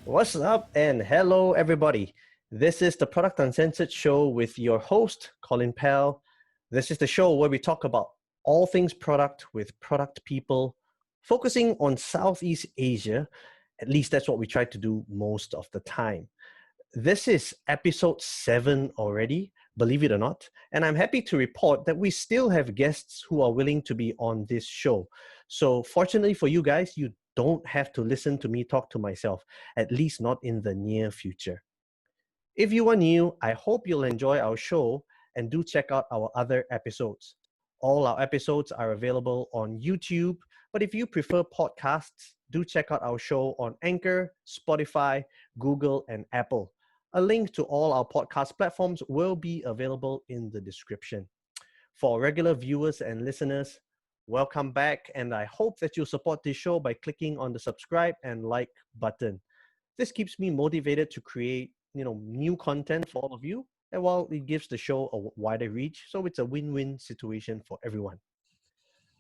What's up and hello everybody. This is the Product Uncensored show with your host, Colin Pell. This is the show where we talk about all things product with product people, focusing on Southeast Asia. At least that's what we try to do most of the time. This is episode 7 already, believe it or not, and I'm happy to report that we still have guests who are willing to be on this show. So fortunately for you guys, you don't have to listen to me talk to myself, at least not in the near future. If you are new, I hope you'll enjoy our show and do check out our other episodes. All our episodes are available on YouTube, but if you prefer podcasts, do check out our show on Anchor, Spotify, Google, and Apple. A link to all our podcast platforms will be available in the description. For regular viewers and listeners, welcome back, and I hope that you'll support this show by clicking on the subscribe and like button. This keeps me motivated to create, new content for all of you, and while it gives the show a wider reach, so it's a win-win situation for everyone.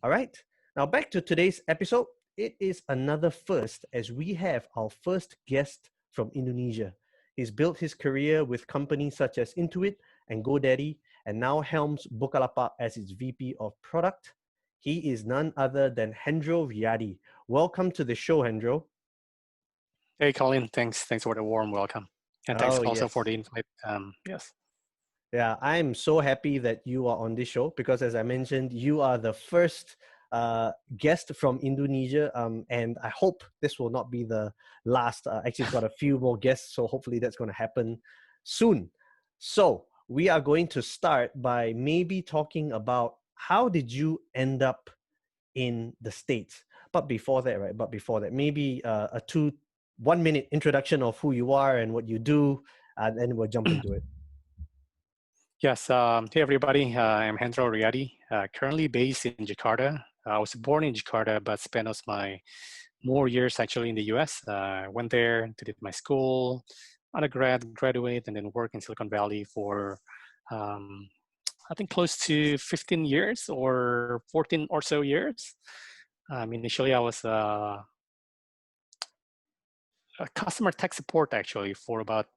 All right, now back to today's episode. It is another first as we have our first guest from Indonesia. He's built his career with companies such as Intuit and GoDaddy, and now helms Bukalapak as its VP of Product. He is none other than Hendro Riyadi. Welcome to the show, Hendro. Hey, Colin. Thanks for the warm welcome, and thanks also for the invite. Yes. Yeah, I'm so happy that you are on this show because, as I mentioned, you are the first guest from Indonesia, and I hope this will not be the last. Actually, got a few more guests, so hopefully that's going to happen soon. So we are going to start by maybe talking about how did you end up in the States? But before that, maybe a 1 minute introduction of who you are and what you do, and then we'll jump into it. Yes. Hey, everybody. I'm Hendro Riyadi, currently based in Jakarta. I was born in Jakarta, but spent most my more years actually in the US. Went there to did my school, undergrad, graduate, and then work in Silicon Valley for, I think, close to 15 years or 14 or so years. Initially, I was a customer tech support actually for about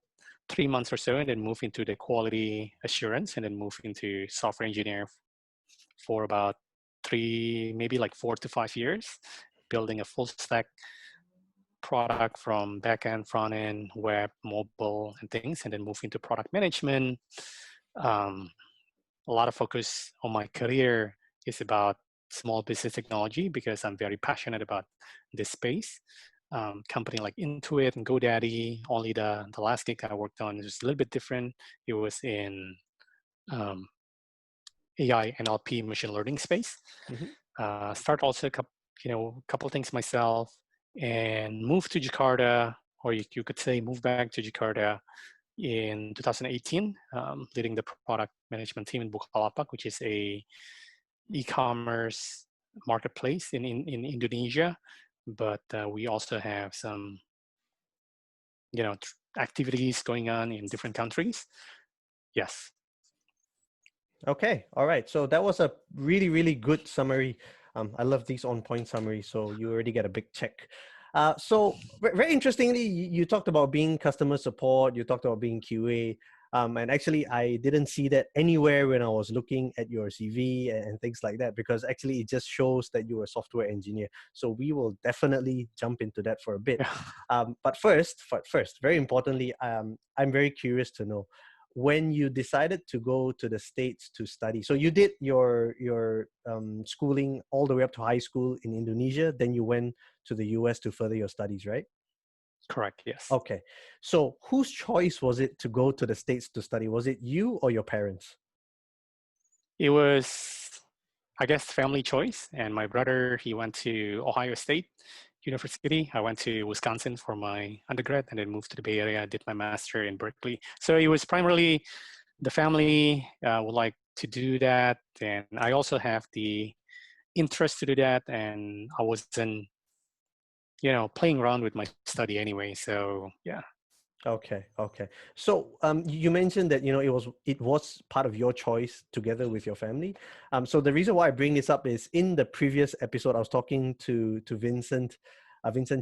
3 months or so, and then move into the quality assurance, and then move into software engineer for about 4 to 5 years, building a full stack product from backend, front end, web, mobile, and things, and then move into product management. A lot of focus on my career is about small business technology because I'm very passionate about this space. Company like Intuit and GoDaddy, only the last gig I worked on was a little bit different. It was in AI, NLP, machine learning space. Start also a couple things myself, and moved to Jakarta, or you could say move back to Jakarta in 2018, leading the product management team in Bukalapak, which is a e-commerce marketplace in Indonesia. But we also have some, activities going on in different countries. Yes. Okay. All right. So that was a really, really good summary. I love these on-point summaries. So you already get a big check. So very interestingly, you talked about being customer support. You talked about being QA. And actually, I didn't see that anywhere when I was looking at your CV and things like that, because actually it just shows that you were a software engineer. So we will definitely jump into that for a bit. But first, very importantly, I'm very curious to know, when you decided to go to the States to study, so you did your schooling all the way up to high school in Indonesia, then you went to the US to further your studies, right? Correct, yes. Okay. So whose choice was it to go to the States to study? Was it you or your parents? It was, I guess, family choice. And my brother, he went to Ohio State University. I went to Wisconsin for my undergrad and then moved to the Bay Area. I did my master in Berkeley. So it was primarily the family would like to do that. And I also have the interest to do that. And I wasn't, playing around with my study anyway. So yeah. Okay. So you mentioned that it was part of your choice together with your family. So the reason why I bring this up is in the previous episode I was talking to Vincent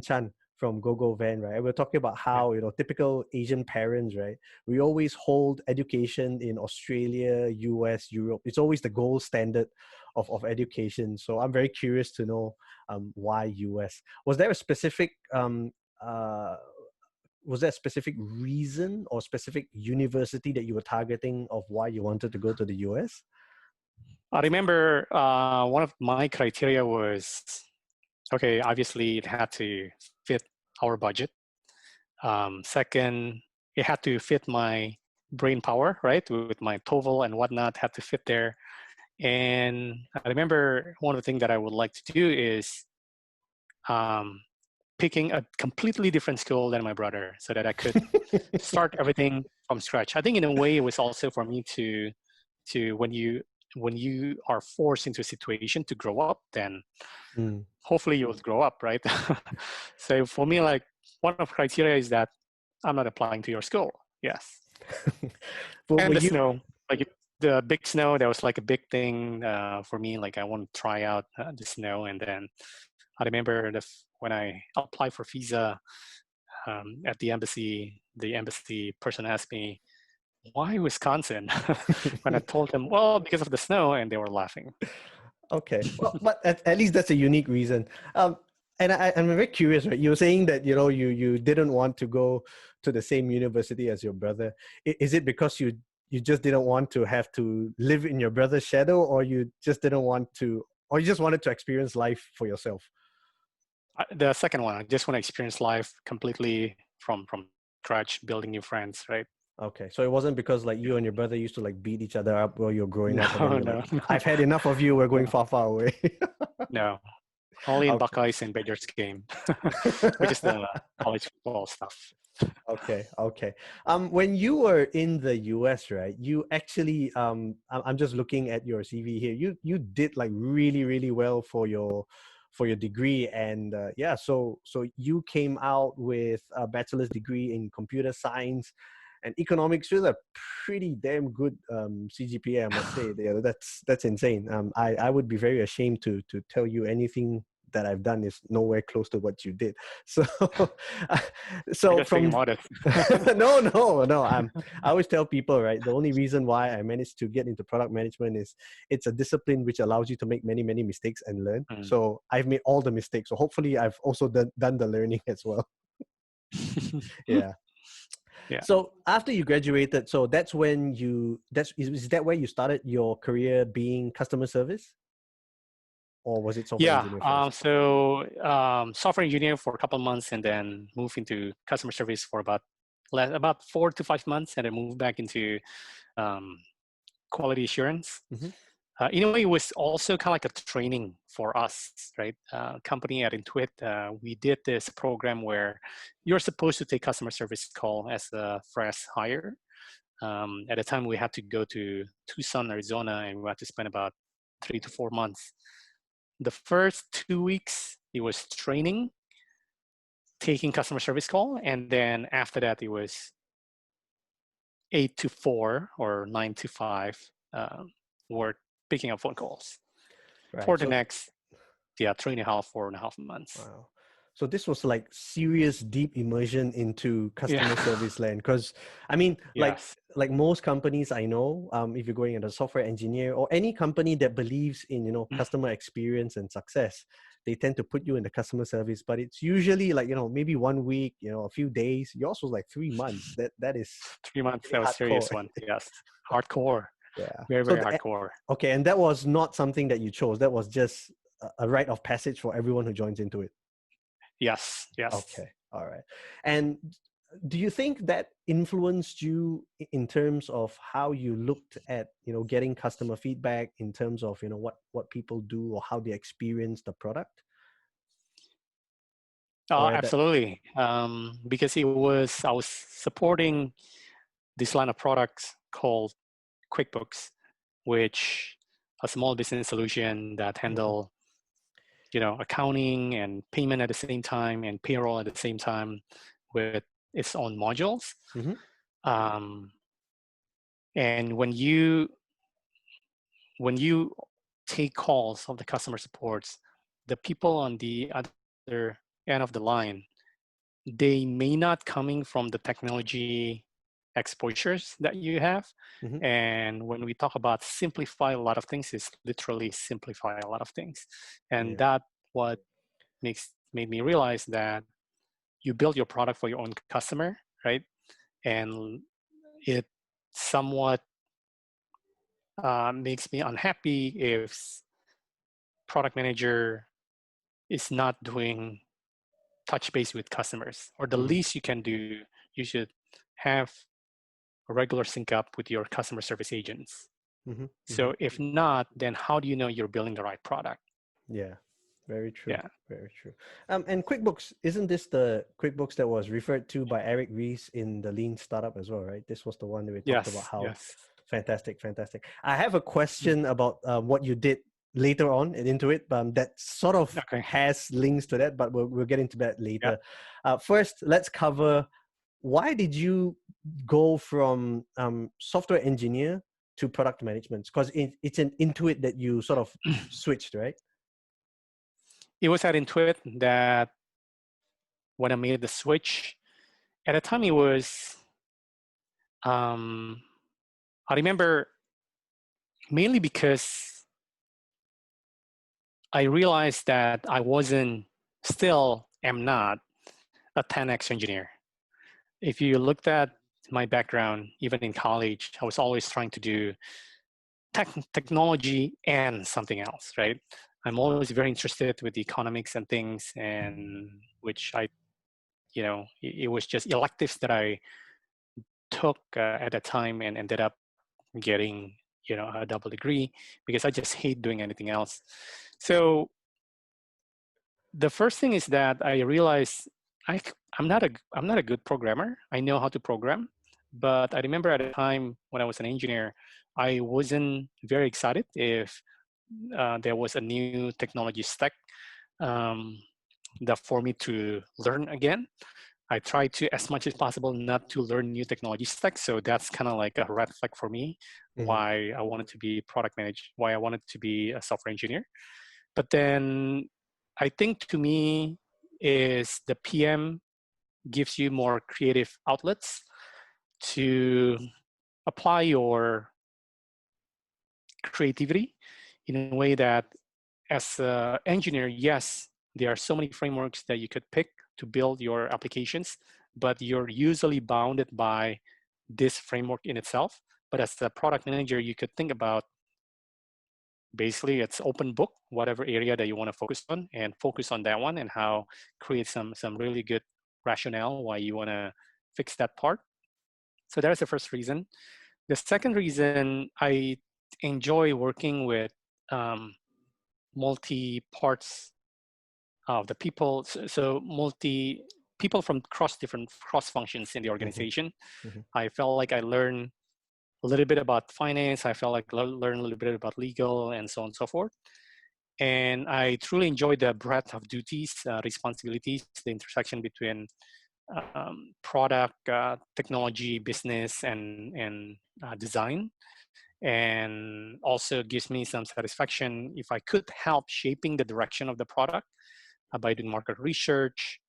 Chan, from GoGo Van, right? We're talking about how, typical Asian parents, right? We always hold education in Australia, US, Europe. It's always the gold standard of education. So I'm very curious to know why US. Was there a specific uh, was there a specific reason or specific university that you were targeting of why you wanted to go to the US? I remember one of my criteria was, okay, obviously it had to fit our budget. Second, it had to fit my brain power, right? With my TOEFL and whatnot, had to fit there. And I remember one of the things that I would like to do is picking a completely different school than my brother so that I could start everything from scratch. I think in a way it was also for me to when you are forced into a situation to grow up, then hopefully you'll grow up, right? So for me, like one of the criteria is that I'm not applying to your school. Yes. And the snow, like the big snow, that was like a big thing for me. Like I want to try out the snow. And then I remember when I applied for visa at the embassy person asked me, why Wisconsin? When I told them, well, because of the snow, and they were laughing. Okay, well, but at least that's a unique reason. And I'm very curious, right? You were saying that you didn't want to go to the same university as your brother. Is it because you just didn't want to have to live in your brother's shadow, or you just didn't want to, or you just wanted to experience life for yourself? The second one, I just want to experience life completely from scratch, building new friends, right? Okay, so it wasn't because like you and your brother used to like beat each other up while you're growing up, and then you're No, like, I've had enough of you. We're going far, far away. No, only in Okay. Buckeyes and Badgers game, which is the college football stuff. Okay. When you were in the US, right? You actually, I'm just looking at your CV here. You did like really, really well for your degree, and so you came out with a bachelor's degree in computer science and economics with a pretty damn good CGPA, I must say. Yeah, that's insane. I would be very ashamed to tell you anything that I've done is nowhere close to what you did. So, so from no. I always tell people, right? The only reason why I managed to get into product management is it's a discipline which allows you to make many, many mistakes and learn. So I've made all the mistakes. So hopefully I've also done the learning as well. Yeah. So after you graduated, so that's when is that where you started your career being customer service? Or was it software engineer first? Software engineer for a couple of months, and then moved into customer service for about 4 to 5 months, and then moved back into quality assurance. In a way, it was also kind of like a training for us, right? Company at Intuit, we did this program where you're supposed to take customer service call as a fresh hire. At the time, we had to go to Tucson, Arizona, and we had to spend about 3 to 4 months. The first 2 weeks, it was training, taking customer service call. And then after that, it was 8 to 4 or 9 to 5 work, picking up phone calls for the next 4.5 months. Wow. So this was like serious deep immersion into customer service land. Because I mean, like most companies I know, if you're going as a software engineer or any company that believes in customer experience and success, they tend to put you in the customer service. But it's usually like maybe 1 week, a few days. Yours was like 3 months. That is 3 months. That was hardcore. Serious one. Yes, hardcore. Yeah, very hardcore. Okay, and that was not something that you chose. That was just a rite of passage for everyone who joins into it. Yes. Okay. All right. And do you think that influenced you in terms of how you looked at, getting customer feedback in terms of, what people do or how they experience the product? Absolutely. Because I was supporting this line of products called QuickBooks, which a small business solution that handle accounting and payment at the same time and payroll at the same time with its own modules. And when you take calls of the customer supports, the people on the other end of the line they may not coming from the technology exposures that you have. Mm-hmm. And when we talk about simplify a lot of things, is literally simplify a lot of things. And Yeah. that what made me realize that you build your product for your own customer, right? And it somewhat makes me unhappy if product manager is not doing touch base with customers, or the Mm-hmm. least you can do, you should have a regular sync up with your customer service agents. Mm-hmm. Mm-hmm. So if not, then how do you know you're building the right product? Yeah. Very true. Yeah. Very true. And QuickBooks, isn't this the QuickBooks that was referred to by Eric Ries in the Lean Startup as well, right? This was the one that we talked about Yes. how Yes. fantastic, fantastic. I have a question about what you did later on in Intuit, that sort of Okay. has links to that, but we'll get into that Yeah. later. First, let's cover, why did you go from software engineer to product management? Because it's an Intuit that you sort of switched, right? It was at Intuit that when I made the switch, at the time it was, I remember mainly because I realized that I still am not a 10x engineer. If you looked at my background, even in college, I was always trying to do technology and something else, right? I'm always very interested with the economics and things, and which it was just electives that I took at the time and ended up getting, a double degree because I just hate doing anything else. So the first thing is that I realized I'm not a good programmer. I know how to program, but I remember at the time when I was an engineer, I wasn't very excited if there was a new technology stack um, that for me to learn again. I try to, as much as possible, not to learn new technology stacks. So that's kind of like a red flag for me, Mm-hmm. why I wanted to be product manager, why I wanted to be a software engineer. But then I think to me is the PM gives you more creative outlets to apply your creativity in a way that as an engineer, yes, there are so many frameworks that you could pick to build your applications, but you're usually bounded by this framework in itself. But as a product manager, you could think about basically it's open book, whatever area that you want to focus on, and focus on that one and how create some really good rationale why you want to fix that part. So that is the first reason. The second reason, I enjoy working with multi parts of the people. So multi people from different cross functions in the Mm-hmm. organization. Mm-hmm. I felt like I learned a little bit about finance. I felt like learn a little bit about legal and so on and so forth. And I truly enjoyed the breadth of duties, responsibilities, the intersection between product, technology, business, and design. And also gives me some satisfaction if I could help shaping the direction of the product by doing market research,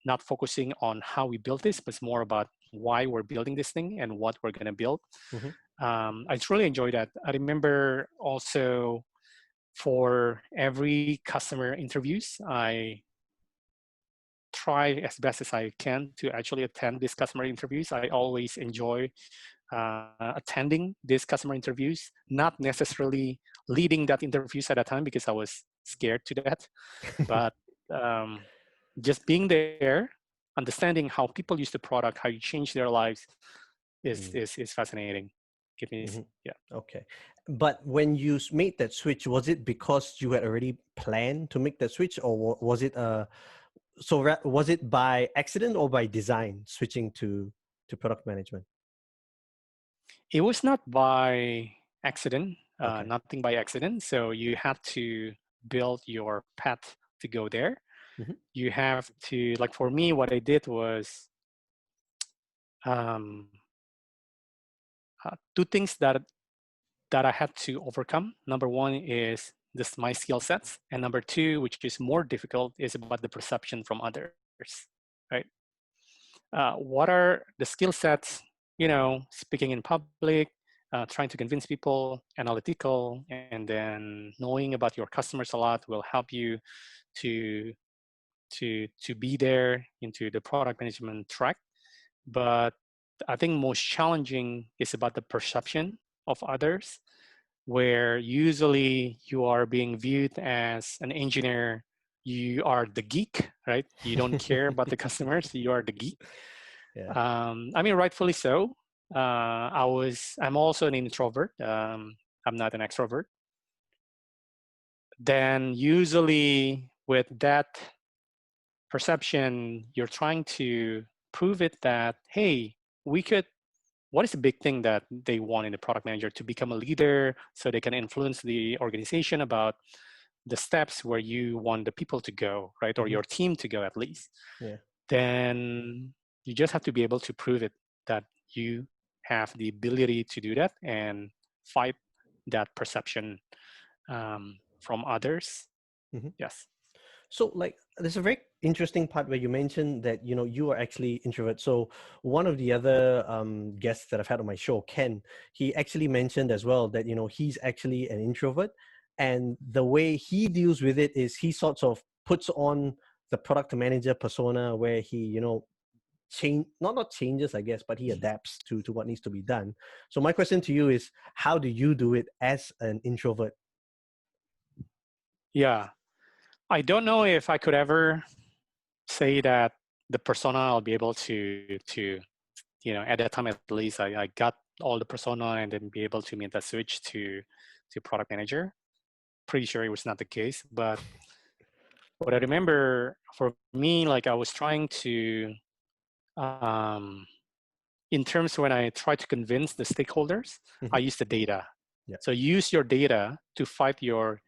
not focusing on how we build this, but it's more about why we're building this thing and what we're going to build. Mm-hmm. I truly enjoy that. I remember also for every customer interviews, I try as best as I can to actually attend these customer interviews. I always enjoy attending these customer interviews, not necessarily leading that interviews at a time because I was scared to that, but just being there, understanding how people use the product, how you change their lives is fascinating. Give me, Mm-hmm. yeah. Okay. But when you made that switch, was it because you had already planned to make that switch, or was it was it by accident or by design switching to product management? It was not by accident, Okay. nothing by accident. So you have to build your path to go there. Mm-hmm. You have to, like for me, what I did was um, two things that I had to overcome. Number one is this my skill sets, and number two, which is more difficult, is about the perception from others, right? what are the skill sets, speaking in public, trying to convince people, analytical, and then knowing about your customers a lot will help you to to be there into the product management track. But I think most challenging is about the perception of others, where usually you are being viewed as an engineer. You are the geek, right? You don't care about the customers. You are the geek. Yeah. I mean, rightfully so. I'm also an introvert. I'm not an extrovert. Then usually with that perception, you're trying to prove it that, hey, what is the big thing that they want in the product manager? To become a leader so they can influence the organization about the steps where you want the people to go, right? Or your team to go at least. Yeah. Then you just have to be able to prove it that you have the ability to do that and fight that perception from others. Yes. So like there's a very interesting part where you mentioned that you are actually introvert. So one of the other guests that I've had on my show, Ken, he actually mentioned as well that he's actually an introvert, and the way he deals with it is he sort of puts on the product manager persona where he change not changes, I guess, but he adapts to what needs to be done. So my question to you is, how do you do it as an introvert? Yeah. I don't know if I could ever say that the persona I'll be able to at that time at least I got all the persona and then be able to make that switch to product manager. Pretty sure it was not the case, but what I remember for me, like I was trying to in terms when I try to convince the stakeholders, I use the data. Yeah. So use your data to fight your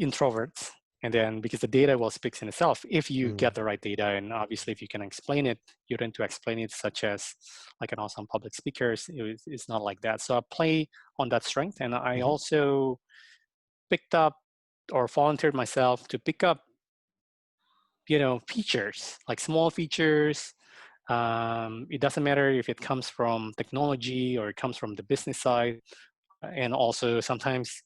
introverts, and then because the data will speak in itself if you get the right data, and obviously if you can explain it, you don't need to explain it such as like an awesome public speakers. It's not like that. So I play on that strength, and I also picked up or volunteered myself to pick up features, like small features. It doesn't matter if it comes from technology or it comes from the business side. And also sometimes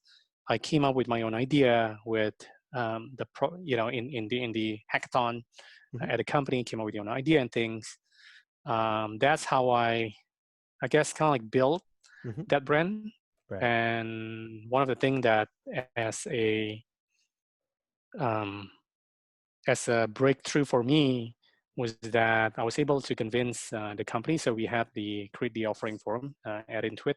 I came up with my own idea with in the hackathon at a company, came up with your own idea and things. That's how I guess kind of like built that brand. Right. And one of the things that as a breakthrough for me was that I was able to convince the company. So we had the create the offering forum at Intuit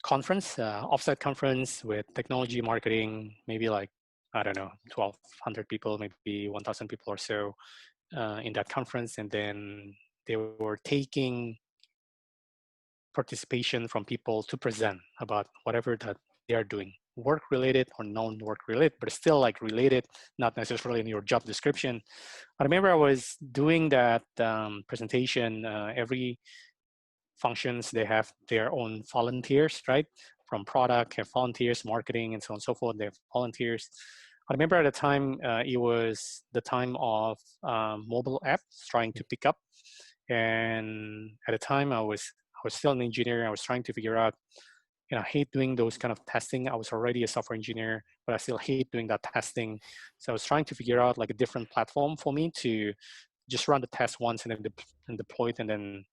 conference, offsite conference with technology marketing, maybe like, I don't know, 1,200 people, maybe 1,000 people or so in that conference. And then they were taking participation from people to present about whatever that they are doing, work related or non-work related, but still like related, not necessarily in your job description. I remember I was doing that presentation. Every functions, they have their own volunteers, right? From product, have volunteers, marketing, and so on and so forth. They have volunteers. I remember at the time, it was the time of mobile apps trying to pick up. And at the time, I was still an engineer. I was trying to figure out, I hate doing those kind of testing. I was already a software engineer, but I still hate doing that testing. So I was trying to figure out like a different platform for me to just run the test once and then deploy it, and then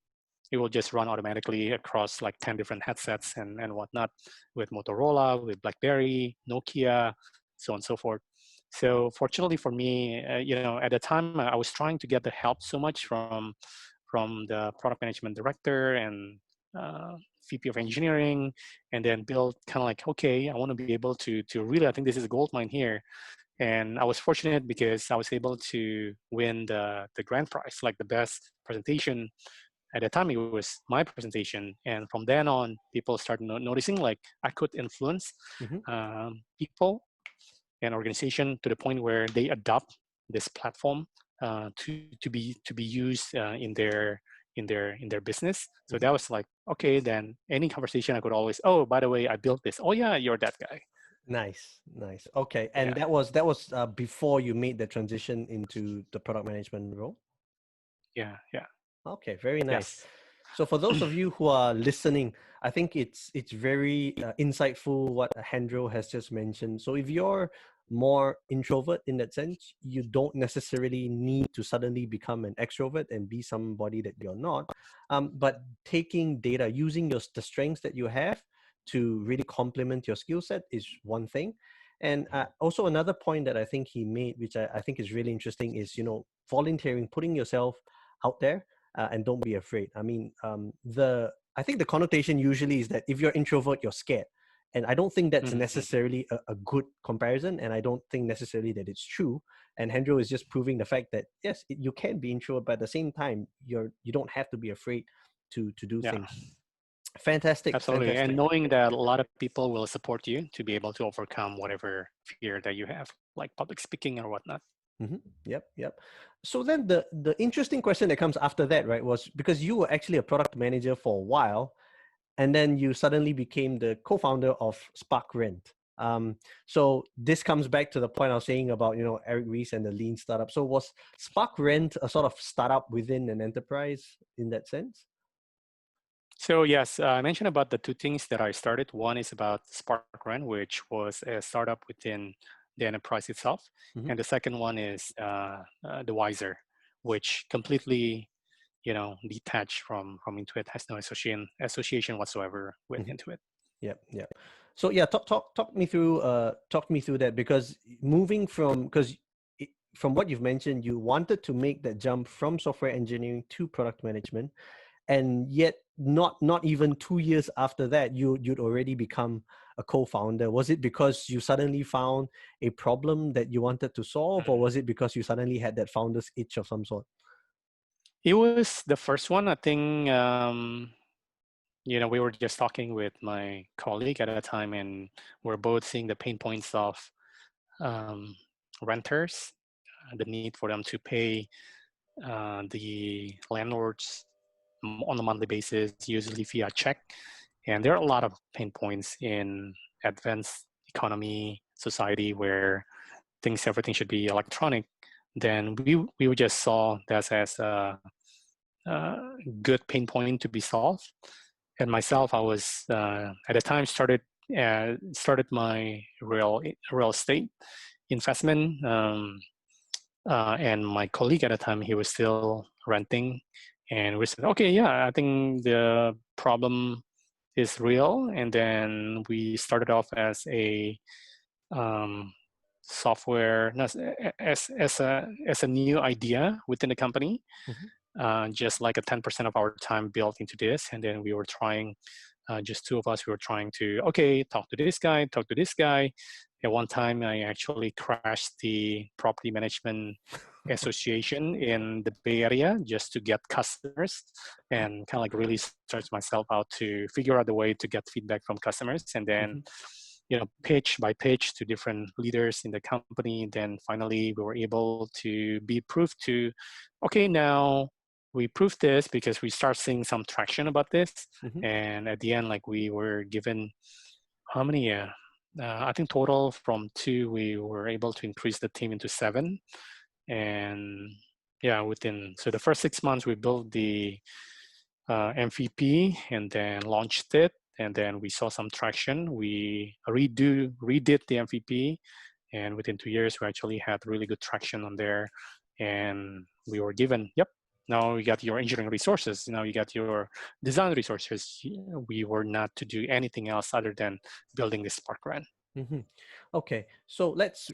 it will just run automatically across like 10 different headsets and whatnot, with Motorola, with BlackBerry, Nokia, so on and so forth. So fortunately for me, at the time I was trying to get the help so much from the product management director and VP of engineering, and then build kind of like, okay, I want to be able to really, I think this is a gold mine here. And I was fortunate because I was able to win the grand prize, like the best presentation. At the time, it was my presentation. And from then on, people started noticing like I could influence people and organization to the point where they adopt this platform to be used in their business. So that was like, okay, then any conversation I could always, oh, by the way, I built this. Oh yeah, you're that guy. Nice. Okay. And Yeah. that was before you made the transition into the product management role? Yeah, yeah, Okay, very nice. yes. So for those of you who are listening, I think it's very insightful what Hendro has just mentioned. So if you're more introvert in that sense, you don't necessarily need to suddenly become an extrovert and be somebody that you're not. But taking data, using the strengths that you have to really complement your skill set is one thing. And also another point that I think he made, which I think is really interesting, is volunteering, putting yourself out there and don't be afraid. I mean, I think the connotation usually is that if you're introvert, you're scared, and I don't think that's Mhm. necessarily a good comparison, and I don't think necessarily that it's true. And Hendro is just proving the fact that yes, you can be introvert, but at the same time, you don't have to be afraid to do Yeah, things. Fantastic, absolutely. And fantastic. knowing that a lot of people will support you to be able to overcome whatever fear that you have, like public speaking or whatnot. Yep, yep. So then the interesting question that comes after that, right, was because you were actually a product manager for a while, and then you suddenly became the co-founder of SparkRent. So this comes back to the point I was saying about Eric Ries and the lean startup. So was SparkRent a sort of startup within an enterprise in that sense? So yes, I mentioned about the two things that I started. One is about SparkRent, which was a startup within the enterprise itself, Hmm. and the second one is the Wizer, which completely, detached from Intuit, has no association whatsoever with Hmm. Intuit. Yep, yep. So yeah, talk me through that, because moving from what you've mentioned, you wanted to make that jump from software engineering to product management, and yet not even 2 years after that you'd already become a co-founder. Was it because you suddenly found a problem that you wanted to solve, or was it because you suddenly had that founder's itch of some sort? It was the first one. I think we were just talking with my colleague at the time, and we're both seeing the pain points of um, renters, the need for them to pay the landlords on a monthly basis, usually via check. And there are a lot of pain points in advanced economy society where everything should be electronic. Then we just saw that as a good pain point to be solved. And myself, I was at the time started my real estate investment. And my colleague at the time, he was still renting, and we said, okay, yeah, I think the problem is real. And then we started off as a um, software, as a new idea within the company, Hmm. just like a 10% of our time built into this. And then we were trying, just two of us, we were trying to, okay, talk to this guy, talk to this guy. At one time, I actually crashed the property management association in the Bay Area just to get customers, and kind of like really stretch myself out to figure out a way to get feedback from customers. And then, Hmm. pitch by pitch to different leaders in the company. Then finally, we were able to be proved to, okay, now we proved this because we start seeing some traction about this. Hmm. And at the end, like we were given how many? I think total from two, we were able to increase the team into seven. And yeah, so the first 6 months, we built the MVP and then launched it. And then we saw some traction. We redid the MVP, and within 2 years, we actually had really good traction on there. And we were given, yep, now you got your engineering resources. Now you got your design resources. We were not to do anything else other than building this SparkRent. Hmm. Okay, so let's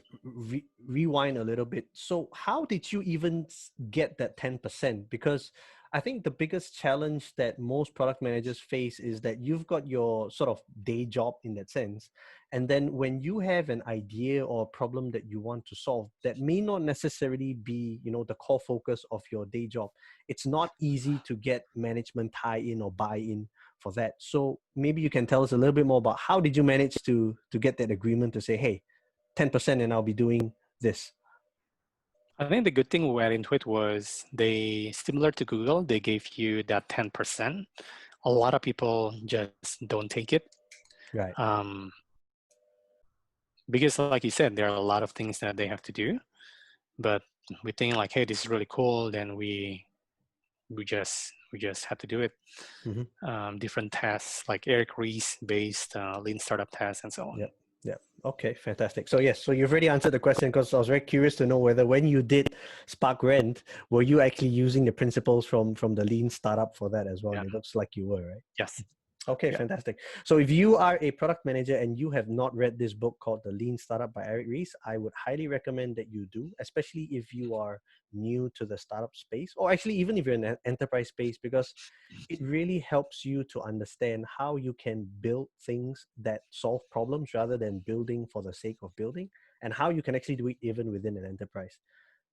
rewind a little bit. So how did you even get that 10%? Because I think the biggest challenge that most product managers face is that you've got your sort of day job in that sense. And then when you have an idea or a problem that you want to solve, that may not necessarily be, the core focus of your day job. It's not easy to get management tie-in or buy-in for that. So maybe you can tell us a little bit more about how did you manage to get that agreement to say, hey, 10% and I'll be doing this. I think the good thing with Intuit was similar to Google, they gave you that 10%. A lot of people just don't take it. Right. Um, because like you said, there are a lot of things that they have to do, but we think like, hey, this is really cool. Then we we just had to do it. Mm-hmm. Different tests like Eric Ries based lean startup tests and so on. Yep. Yeah. Okay. Fantastic. So yes, so you've already answered the question because I was very curious to know whether when you did SparkRent, were you actually using the principles from the lean startup for that as well? Yeah. And it looks like you were, right? Yes. Okay, Yeah. fantastic. So if you are a product manager and you have not read this book called The Lean Startup by Eric Ries, I would highly recommend that you do, especially if you are new to the startup space, or actually even if you're in an enterprise space, because it really helps you to understand how you can build things that solve problems rather than building for the sake of building, and how you can actually do it even within an enterprise.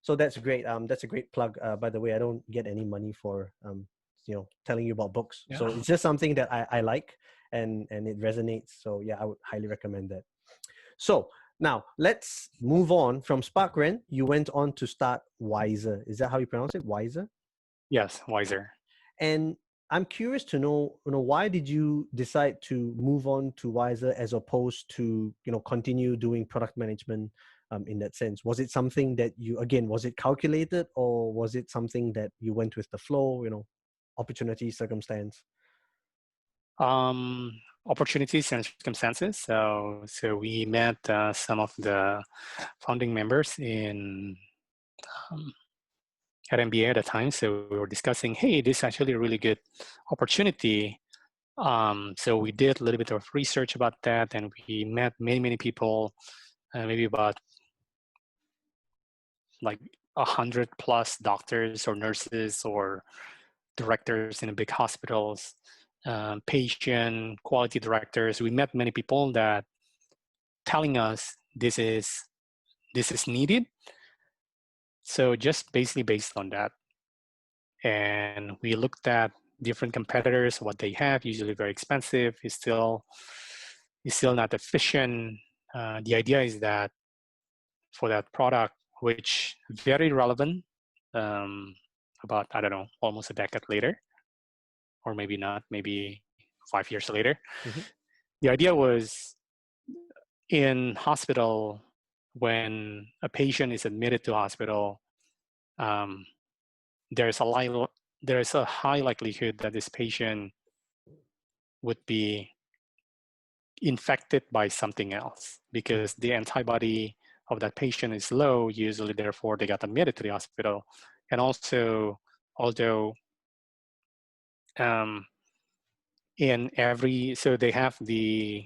So that's great. That's a great plug. By the way, I don't get any money for telling you about books. Yeah. So it's just something that I like and it resonates. So yeah, I would highly recommend that. So now let's move on from SparkRent. You went on to start Wizer. Is that how you pronounce it? Wizer? Yes, Wizer. And I'm curious to know, why did you decide to move on to Wizer as opposed to, continue doing product management in that sense? Was it something that was it calculated, or was it something that you went with the flow, opportunity, circumstance? Opportunities and circumstances. So we met some of the founding members in at MBA at the time. So we were discussing, hey, this is actually a really good opportunity. So we did a little bit of research about that, and we met many people, maybe about like 100+ doctors or nurses or directors in big hospitals, patient quality directors. We met many people that telling us this is needed. So just basically based on that, and we looked at different competitors, what they have, usually very expensive, is still not efficient. The idea is that for that product, which very relevant, about, I don't know, almost a decade later, or maybe not, maybe 5 years later. Mm-hmm. The idea was in hospital, when a patient is admitted to hospital, there's a high likelihood that this patient would be infected by something else because the antibody of that patient is low, usually, therefore they got admitted to the hospital. And also, although so they have the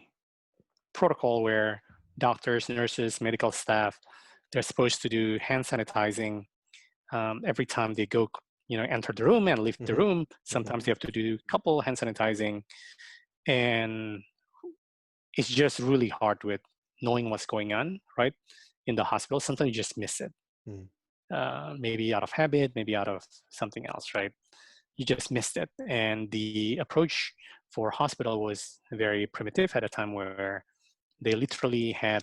protocol where doctors, nurses, medical staff, they're supposed to do hand sanitizing every time they go, enter the room and leave the room. Sometimes they have to do a couple hand sanitizing, and it's just really hard with knowing what's going on, right, in the hospital. Sometimes you just miss it, maybe out of habit, maybe out of something else, right? You just missed it. And the approach for hospital was very primitive at a time where they literally had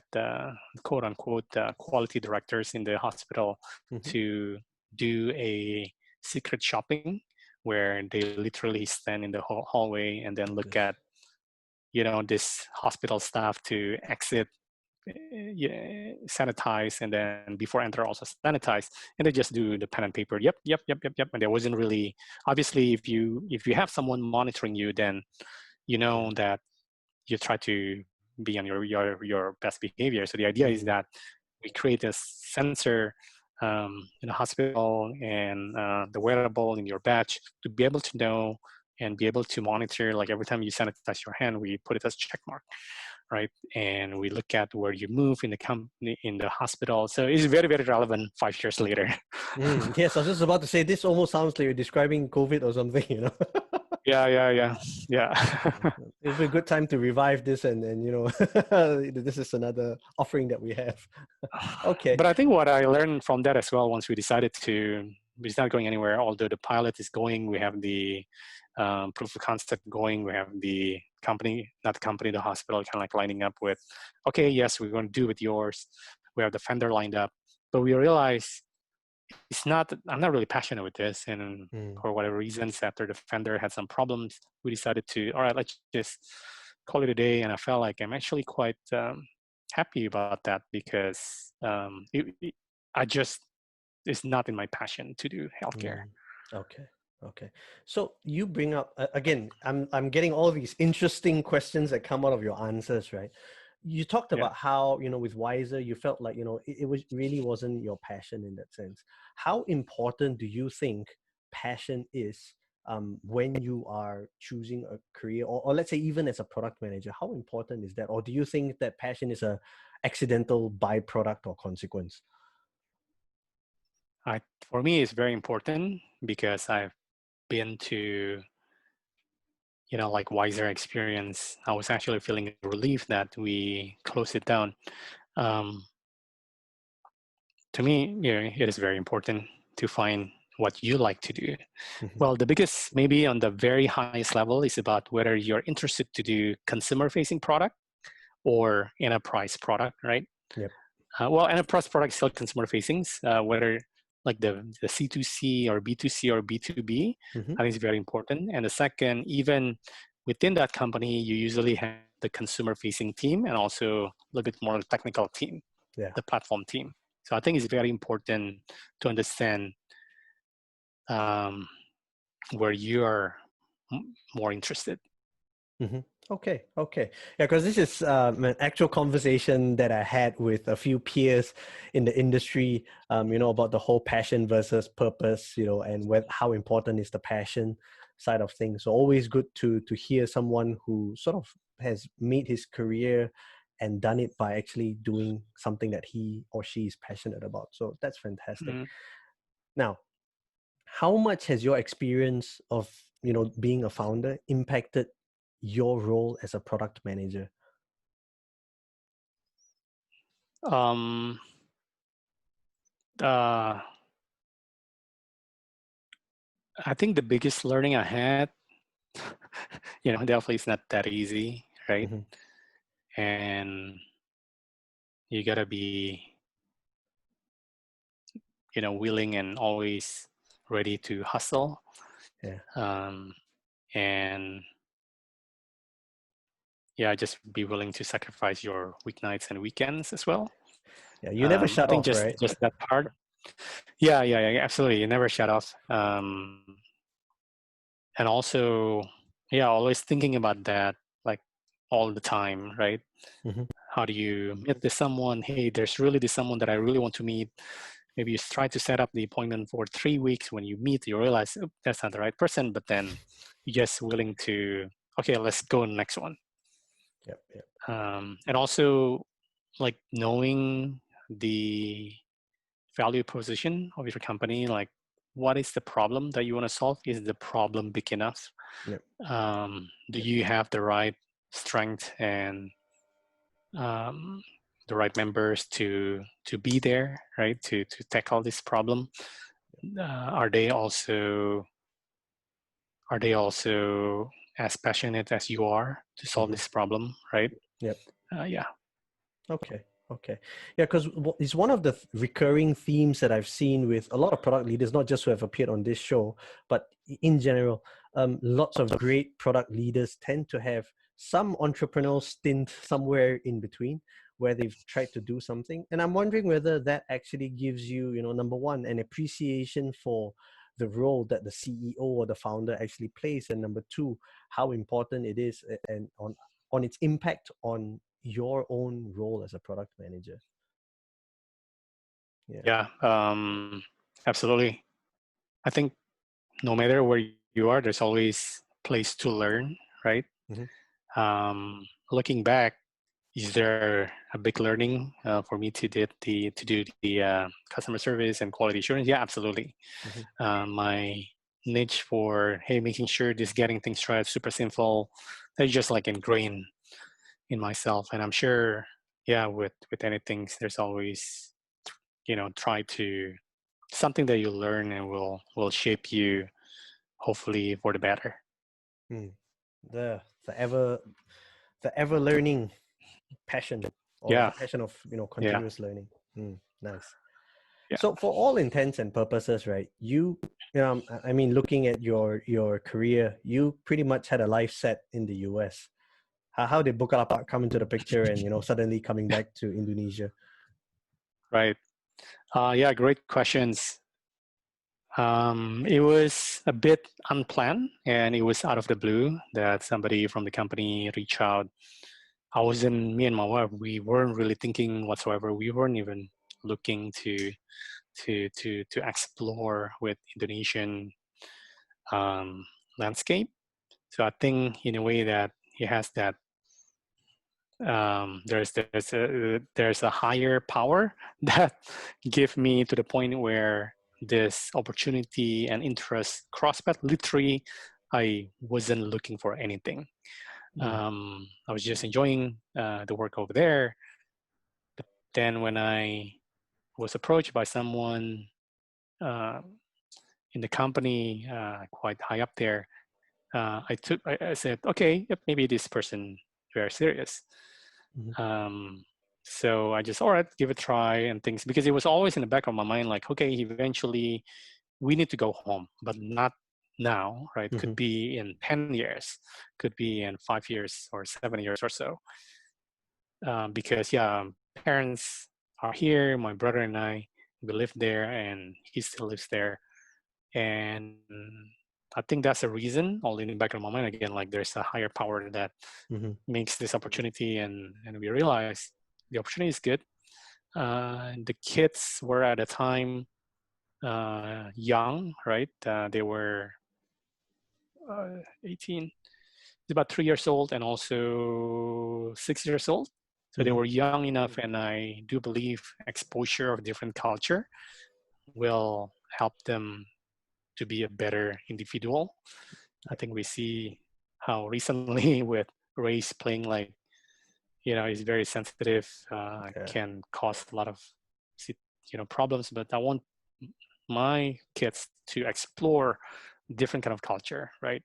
quote unquote quality directors in the hospital to do a secret shopping where they literally stand in the hallway and then look at, this hospital staff to exit, sanitize, and then before enter also sanitize, and they just do the pen and paper. Yep. And there wasn't really, obviously, if you have someone monitoring you, then that you try to be on your best behavior. So the idea is that we create a sensor in the hospital and the wearable in your badge to be able to know and be able to monitor, like every time you sanitize your hand, we put it as check mark, right? And we look at where you move in the company, in the hospital. So it's very, very relevant 5 years later. Yes, I was just about to say, this almost sounds like you're describing COVID or something, Yeah. It'll be a good time to revive this, and this is another offering that we have. Okay. But I think what I learned from that as well, once we decided it's not going anywhere, although the pilot is going, we have the proof of concept going, we have the company, not the company, the hospital kind of like lining up with, okay, yes, we're going to do with yours. We have the vendor lined up, but we realize I'm not really passionate with this. And for whatever reasons, after the vendor had some problems, we decided to, all right, let's just call it a day. And I felt like I'm actually quite happy about that because it's not in my passion to do healthcare. Okay. Okay. So you bring up again, I'm getting all these interesting questions that come out of your answers, right? You talked Yeah. about how, with Wizer, you felt like, it was really wasn't your passion in that sense. How important do you think passion is when you are choosing a career, or let's say even as a product manager? How important is that? Or do you think that passion is a accidental byproduct or consequence? For me, it's very important because I've been to, like Wiser experience. I was actually feeling relief that we closed it down. Um, to me, it is very important to find what you like to do. Mhm. Well, the biggest, maybe on the very highest level, is about whether you're interested to do consumer-facing product or enterprise product, right? Yep. Well, enterprise product is still consumer-facing, whether like the C2C or B2C or B2B, Hmm. I think is very important. And the second, even within that company, you usually have the consumer-facing team and also a little bit more technical team, Yeah. the platform team. So I think it's very important to understand um, where you are more interested. Hmm. Okay, okay. Yeah, because this is an actual conversation that I had with a few peers in the industry, about the whole passion versus purpose, and how important is the passion side of things. So always good to hear someone who sort of has made his career and done it by actually doing something that he or she is passionate about. So that's fantastic. Mm. Now, how much has your experience of being a founder impacted your role as a product manager? Um, uh, I think the biggest learning I had, definitely it's not that easy, right? Hmm. And you gotta be, willing and always ready to hustle, Yeah, um, and yeah, just be willing to sacrifice your weeknights and weekends as well. yeah. You never I shut think off, just right? just that part. Yeah, yeah, yeah, absolutely. You never shut off. And also, yeah, always thinking about that, like all the time, right? Hmm. How do you meet this someone? Hey, there's really this someone that I really want to meet. Maybe you try to set up the appointment for 3 weeks. When you meet, you realize, oh, that's not the right person, but then you're just willing to, okay, let's go on the next one. Yep, yep. And also, like knowing the value proposition of your company, like what is the problem that you want to solve? Is the problem big enough? Yep, Do yep. you have the right strength and um, the right members to be there, right? To tackle this problem. Are they also as passionate as you are to solve Hmm. this problem, right? Yep. Yeah. Okay. Okay. Yeah, because it's one of the recurring themes that I've seen with a lot of product leaders, not just who have appeared on this show, but in general. Lots of great product leaders tend to have some entrepreneurial stint somewhere in between where they've tried to do something. And I'm wondering whether that actually gives you, number one, an appreciation for the role that the CEO or the founder actually plays, and number two, how important it is and on its impact on your own role as a product manager. Yeah. Yeah. Absolutely. I think no matter where you are, there's always place to learn, right? Hmm. Looking back, is there a big learning for me to do the customer service and quality assurance? Yeah, absolutely. Hmm. My niche for making sure this getting things right, super simple, that's just like ingrained in myself. And I'm sure, yeah, with anything, there's always try to something that you learn and will shape you hopefully for the better. Mm. The the ever the ever learning passion, or the Yeah, passion of yeah, continuous learning. Nice. yeah. So for all intents and purposes, right? I mean, looking at your career, you pretty much had a life set in the US. How did Bukalapak come into the picture, and suddenly coming back to Indonesia? Right. Yeah, great questions. It was a bit unplanned, and it was out of the blue that somebody from the company reached out. Me and my wife, we weren't really thinking whatsoever. We weren't even looking to explore with Indonesian landscape. So I think in a way that he has that there's a higher power that give me to the point where this opportunity and interest crossed path. Literally, I wasn't looking for anything. I was just enjoying the work over there. But then when I was approached by someone in the company quite high up there, I said, okay, yep, maybe this person very serious. So I just, all right, give it a try and things, because it was always in the back of my mind, like, okay, eventually we need to go home, but not now, right? Could be in 10 years, could be in 5 years or 7 years or so. Because parents are here, my brother and I, we live there, and he still lives there. And I think that's a reason, all in the back of my mind, again, like there's a higher power that makes this opportunity, and we realize the opportunity is good. The kids were at a time young, right? They were 18, about 3 years old, and also 6 years old. So they were young enough, and I do believe exposure of different culture will help them to be a better individual. I think we see how recently with race playing, like, is very sensitive, can cause a lot of problems. But I want my kids to explore different kind of culture, right?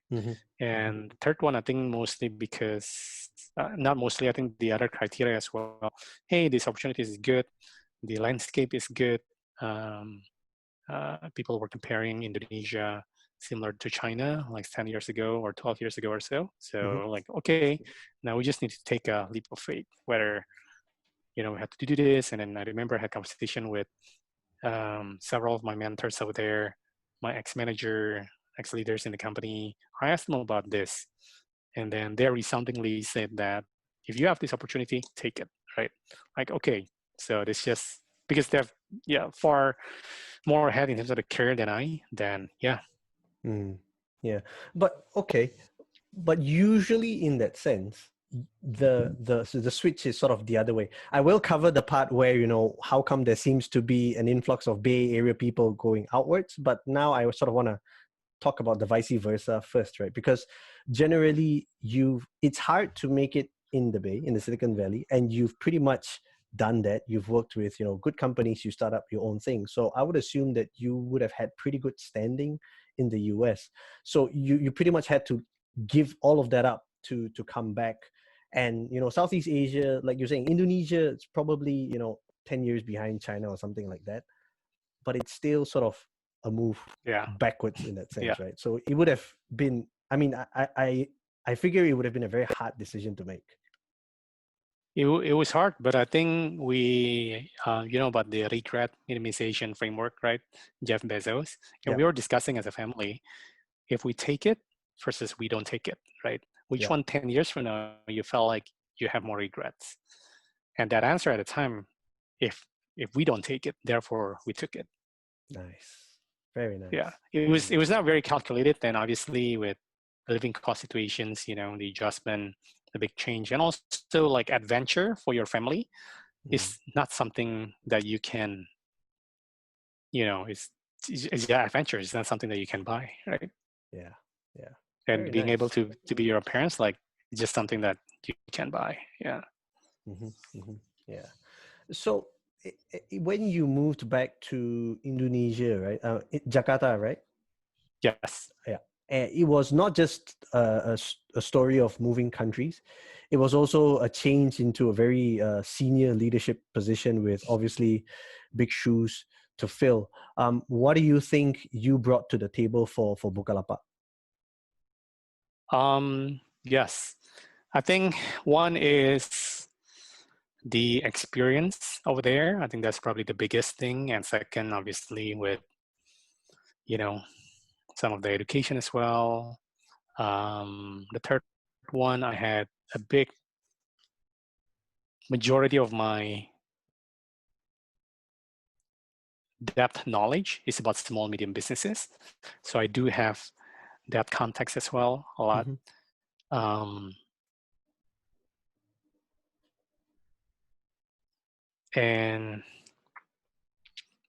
And third one, I think mostly because not mostly, I think the other criteria as well. Hey, this opportunity is good, the landscape is good. People were comparing Indonesia similar to China like 10 years ago or 12 years ago or so. So like, okay, now we just need to take a leap of faith, whether, we have to do this. And then I remember I had a conversation with several of my mentors over there, my ex-manager, ex-leaders in the company. I asked them about this. And then they resoundingly said that if you have this opportunity, take it, right? Like, okay, so this just, because they're far more ahead in terms of the career than Yeah, but okay, but usually in that sense, the switch is sort of the other way. I will cover the part where how come there seems to be an influx of Bay Area people going outwards, but now I sort of want to talk about the vice versa first, right? Because generally it's hard to make it in the Silicon Valley, and you've pretty much done that. You've worked with good companies, you start up your own thing. So I would assume that you would have had pretty good standing in the US. So you pretty much had to give all of that up to come back. And Southeast Asia, like you're saying, Indonesia, it's probably 10 years behind China or something like that, but it's still sort of a move backwards in that sense, right? So it would have been, I mean, I figure it would have been a very hard decision to make. It was hard, but I think we, about the regret minimization framework, right? Jeff Bezos. And we were discussing as a family, if we take it versus we don't take it, right? Which one 10 years from now you felt like you have more regrets? And that answer at the time, if we don't take it, therefore we took it. Nice. Very nice. Yeah, it was not very calculated. And obviously with living cost situations, the adjustment, the big change, and also like adventure for your family is not something that you can, it's adventure is not something that you can buy, right? Yeah. And Very being nice. able to be your parents, like, it's just something that you can buy. Yeah. Yeah. So when you moved back to Indonesia, right? Jakarta, right? Yes. Yeah. It was not just a story of moving countries. It was also a change into a very senior leadership position with obviously big shoes to fill. What do you think you brought to the table for Bukalapak? Yes. I think one is the experience over there. I think that's probably the biggest thing. And second, obviously, with you know, some of the education as well. The third one, I had a big majority of my depth knowledge is about small, medium businesses. So I do have that context as well a lot. And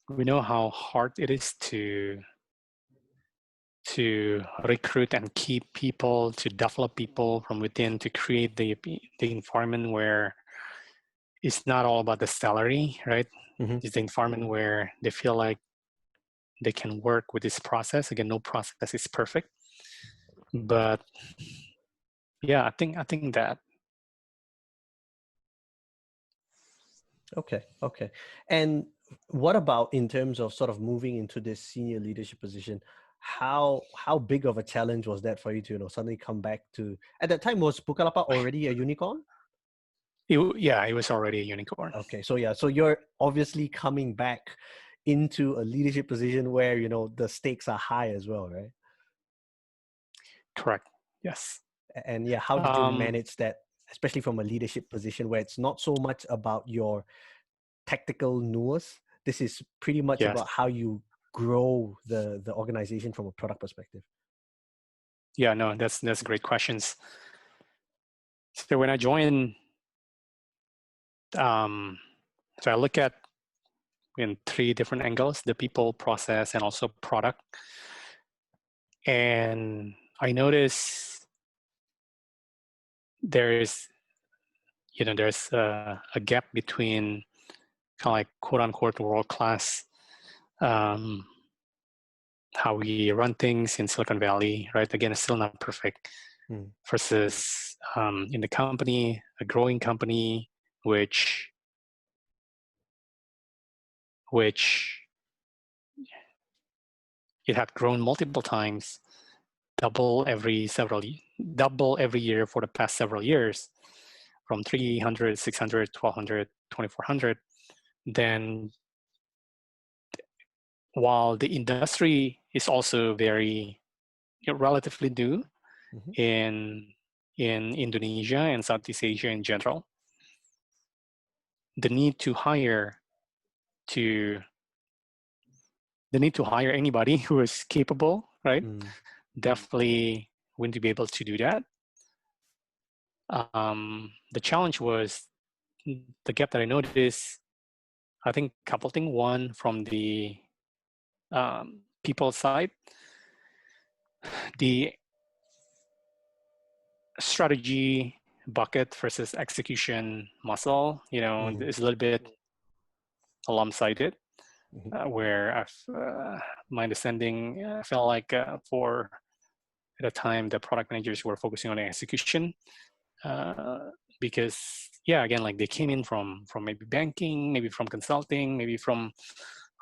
we know how hard it is to recruit and keep people, to develop people from within, to create the environment where it's not all about the salary, right? It's the environment where they feel like they can work with this process. Again, no process is perfect, but yeah, I think that. Okay. And what about in terms of sort of moving into this senior leadership position? How big of a challenge was that for you to, you know, suddenly come back to, at that time, was Bukalapak already a unicorn? It was already a unicorn. Okay, so yeah, so you're obviously coming back into a leadership position where, you know, the stakes are high as well, right? Correct. Yes. And yeah, how did you manage that, especially from a leadership position where it's not so much about your tactical nuance? This is pretty much about how you grow the organization from a product perspective. Yeah, no, that's great questions. So when I joined, so I look at in 3 different angles: the people, process, and also product. And I notice there's a gap between kind of like quote unquote world class, how we run things in Silicon Valley, right? Again, it's still not perfect, versus in the company, a growing company, which it had grown multiple times, double every year for the past several years, from 300, 600, 1200, 2400. Then while the industry is also very relatively new in Indonesia and Southeast Asia in general, the need to hire anybody who is capable, right? Definitely wouldn't be able to do that. The challenge was the gap that I noticed. I think a couple things. One, from the people side, the strategy bucket versus execution muscle, is a little bit lopsided. Where my understanding felt like for at the time the product managers were focusing on execution, because again, like they came in from maybe banking, maybe from consulting, maybe from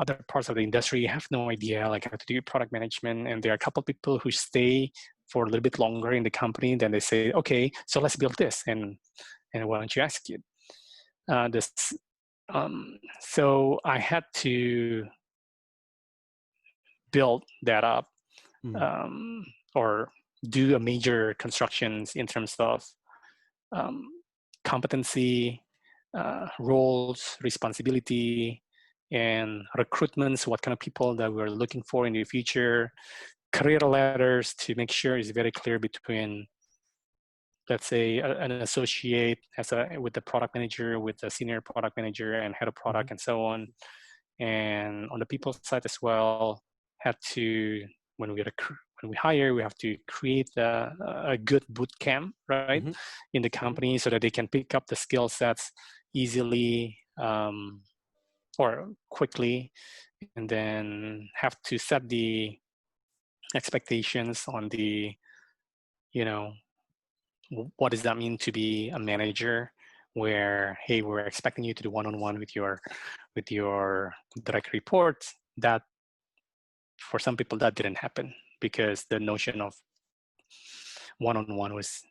other parts of the industry, have no idea like how to do product management. And there are a couple of people who stay for a little bit longer in the company, then they say, okay, so let's build this, and why don't you execute this? So I had to build that up, or do a major constructions in terms of competency, roles, responsibility, and recruitments, what kind of people that we're looking for in the future, career ladders, to make sure it's very clear between, let's say, an associate with the product manager, with the senior product manager and head of product, and so on. And on the people side as well, had to, when we hire, we have to create a good boot camp, right, in the company, so that they can pick up the skill sets easily, or quickly, and then have to set the expectations on the, what does that mean to be a manager, where, hey, we're expecting you to do one-on-one with your direct reports. That, for some people, that didn't happen, because the notion of one-on-one was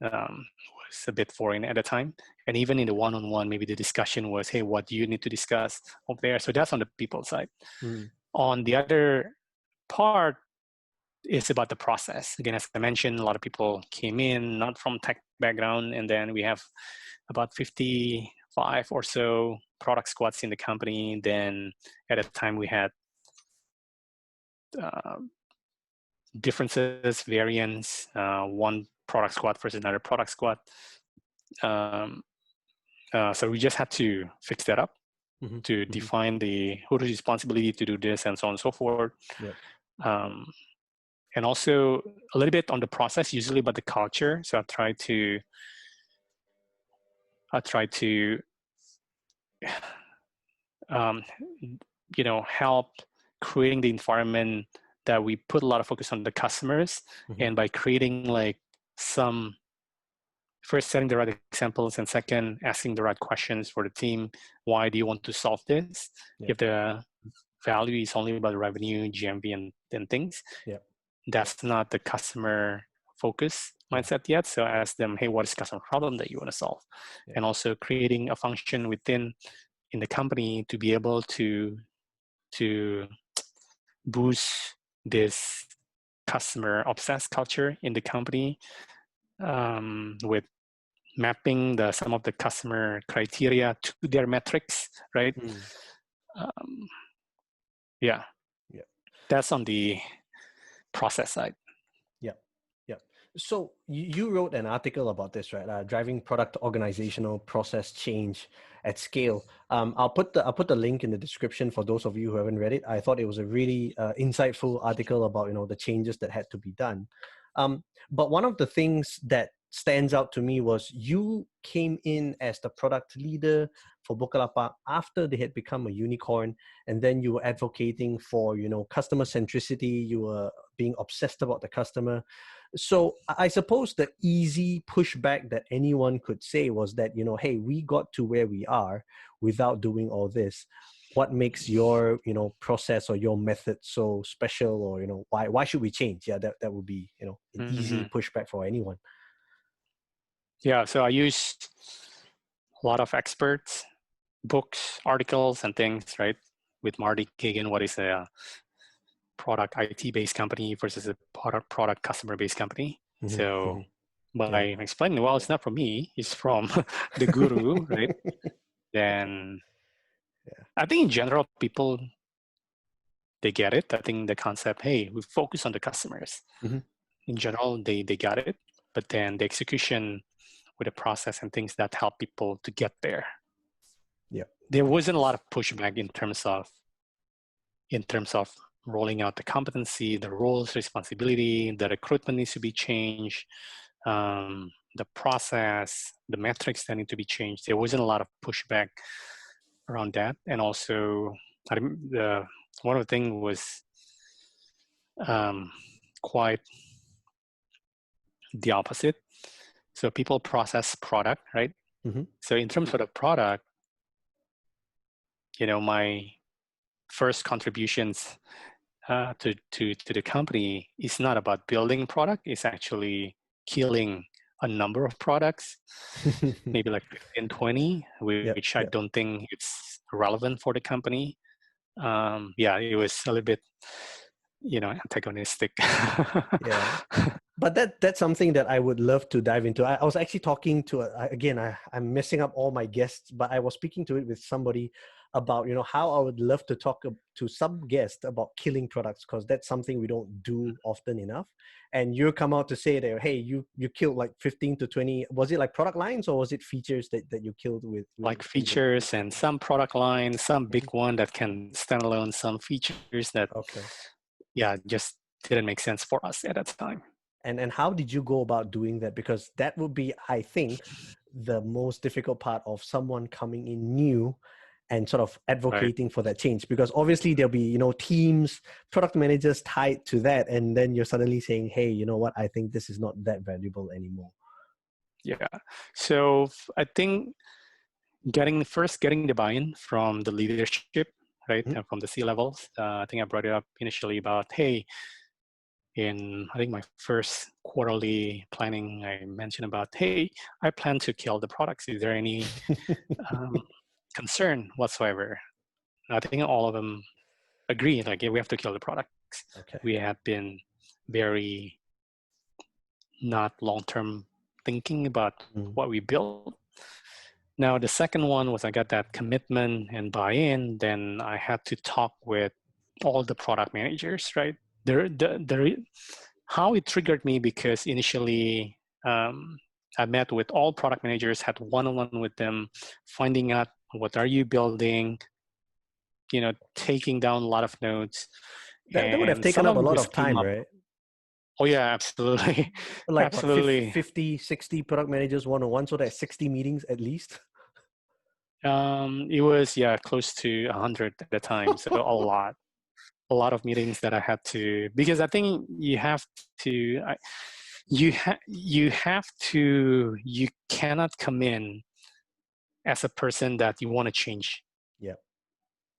a bit foreign at the time. And even in the one-on-one, maybe the discussion was, hey, what do you need to discuss over there? So that's on the people side. On the other part is about the process. Again, as I mentioned, a lot of people came in not from tech background, and then we have about 55 or so product squads in the company. Then at a time we had differences, variance, one product squad versus another product squad. So we just had to fix that up to define who's responsibility to do this and so on and so forth. Yep. And also a little bit on the process, usually about the culture. So I try to help creating the environment that we put a lot of focus on the customers, and by creating like some, first setting the right examples, and second asking the right questions for the team. Why do you want to solve this? If the value is only about revenue, GMV, and things, that's not the customer focus mindset yet. So I ask them, hey, what is the customer problem that you want to solve? And also creating a function within in the company to be able to boost this customer obsessed culture in the company, with mapping some of the customer criteria to their metrics, right? That's on the process side. So you wrote an article about this, right? Driving product organizational process change at scale. I'll put the link in the description for those of you who haven't read it. I thought it was a really insightful article about the changes that had to be done. But one of the things that stands out to me was you came in as the product leader for Bukalapak after they had become a unicorn, and then you were advocating for customer centricity. You were being obsessed about the customer. So I suppose the easy pushback that anyone could say was that, hey, we got to where we are without doing all this. What makes your, process or your method so special, or, why should we change? Yeah, that would be, an easy pushback for anyone. Yeah, so I use a lot of experts, books, articles, and things, right? With Marty Kagan, what is a product IT-based company versus a product customer-based company. By explaining, well, it's not from me, it's from the guru, right? Then I think in general, people, they get it. I think the concept, hey, we focus on the customers. In general, they got it. But then the execution with the process and things that help people to get there. There wasn't a lot of pushback in terms of rolling out the competency, the roles, responsibility, the recruitment needs to be changed, the process, the metrics that need to be changed. There wasn't a lot of pushback around that. And also, one of the things was quite the opposite. So people process product, right? So in terms of the product, my first contributions to the company is not about building product. It's actually killing a number of products, maybe like 15, 20, which I don't think it's relevant for the company. It was a little bit, antagonistic. But that's something that I would love to dive into. I was actually talking to, I'm messing up all my guests, but I was speaking to it with somebody about, how I would love to talk to some guests about killing products, because that's something we don't do often enough. And you come out to say that, hey, you killed like 15 to 20, was it like product lines, or was it features that you killed with like features and some product lines, some big one that can stand alone, some features that, just didn't make sense for us at that time. And how did you go about doing that? Because that would be, I think, the most difficult part of someone coming in new and sort of advocating for that change. Because obviously there'll be, teams, product managers tied to that. And then you're suddenly saying, hey, you know what? I think this is not that valuable anymore. Yeah. So I think getting the buy-in from the leadership, right? And from the C-levels. I think I brought it up initially about, hey, in I think my first quarterly planning, I mentioned about, hey, I plan to kill the products. Is there any concern whatsoever? I think all of them agree, like, yeah, we have to kill the products. Okay. We have been very not long-term thinking about what we built. Now, the second one was I got that commitment and buy-in, then I had to talk with all the product managers, right? How it triggered me, because initially I met with all product managers, had one-on-one with them, finding out what are you building, taking down a lot of notes. That would have And taken some up a of lot this of came time, up. right? Oh yeah, absolutely. Like what, Absolutely. 50, 60 product managers one-on-one, so that's 60 meetings at least? It was, yeah, close to 100 at the time. So a lot of meetings that I had to, because I think you have to, you cannot come in as a person that you want to change Yeah.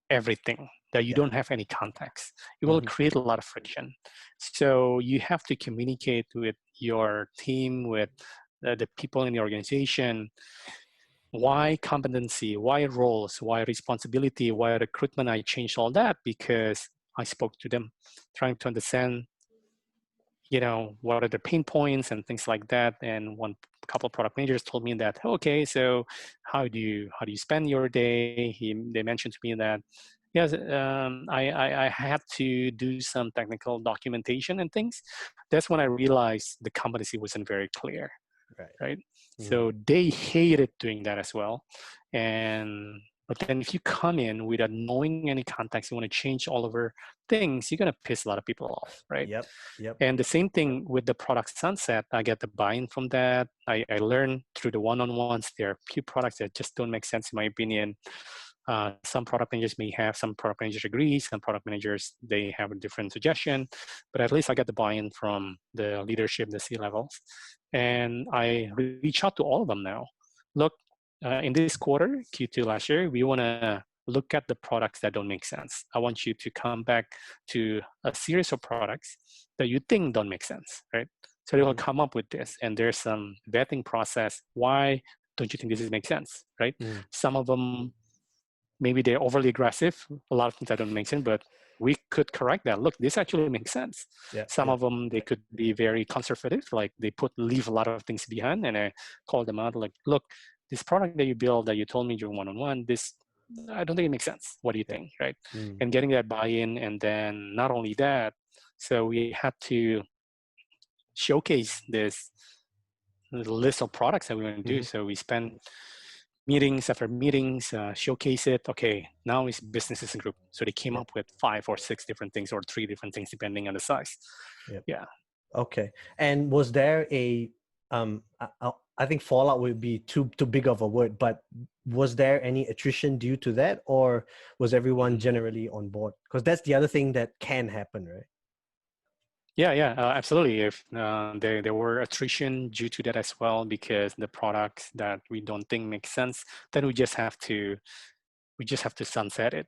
everything, that you Yeah. don't have any context. It will create a lot of friction. So you have to communicate with your team, with the people in the organization, why competency, why roles, why responsibility, why recruitment. I changed all that because I spoke to them, trying to understand, what are the pain points and things like that. And one couple of product managers told me that, okay, so how do you spend your day? They mentioned to me that, yes, I had to do some technical documentation and things. That's when I realized the competency wasn't very clear. Right. So they hated doing that as well. But then if you come in without knowing any context, you want to change all over things, you're going to piss a lot of people off, right? Yep. And the same thing with the product sunset. I get the buy-in from that. I learn through the one-on-ones. There are a few products that just don't make sense in my opinion. Some product managers may have, some product managers agree, some product managers, they have a different suggestion, but at least I get the buy-in from the leadership, the C-levels. And I reach out to all of them now. Look, in this quarter, Q2 last year, we want to look at the products that don't make sense. I want you to come back to a series of products that you think don't make sense, right? So they will come up with this, and there's some vetting process. Why don't you think this makes sense, right? Some of them, maybe they're overly aggressive. A lot of things that don't make sense, but we could correct that. Look, this actually makes sense. Some of them, they could be very conservative, like they leave a lot of things behind, and I call them out like, look, this product that you build that you told me during one-on-one, this, I don't think it makes sense. What do you think, right? And getting that buy-in, and then not only that, so we had to showcase this list of products that we want to do. So we spend meetings after meetings, showcase it. Okay, now it's businesses and group. So they came up with 5 or 6 different things, or 3 different things, depending on the size. Yeah. Okay. And was there I think fallout would be too big of a word, but was there any attrition due to that, or was everyone generally on board? Because that's the other thing that can happen, right? Yeah, absolutely. If there were attrition due to that as well, because the products that we don't think make sense, then we just have to sunset it,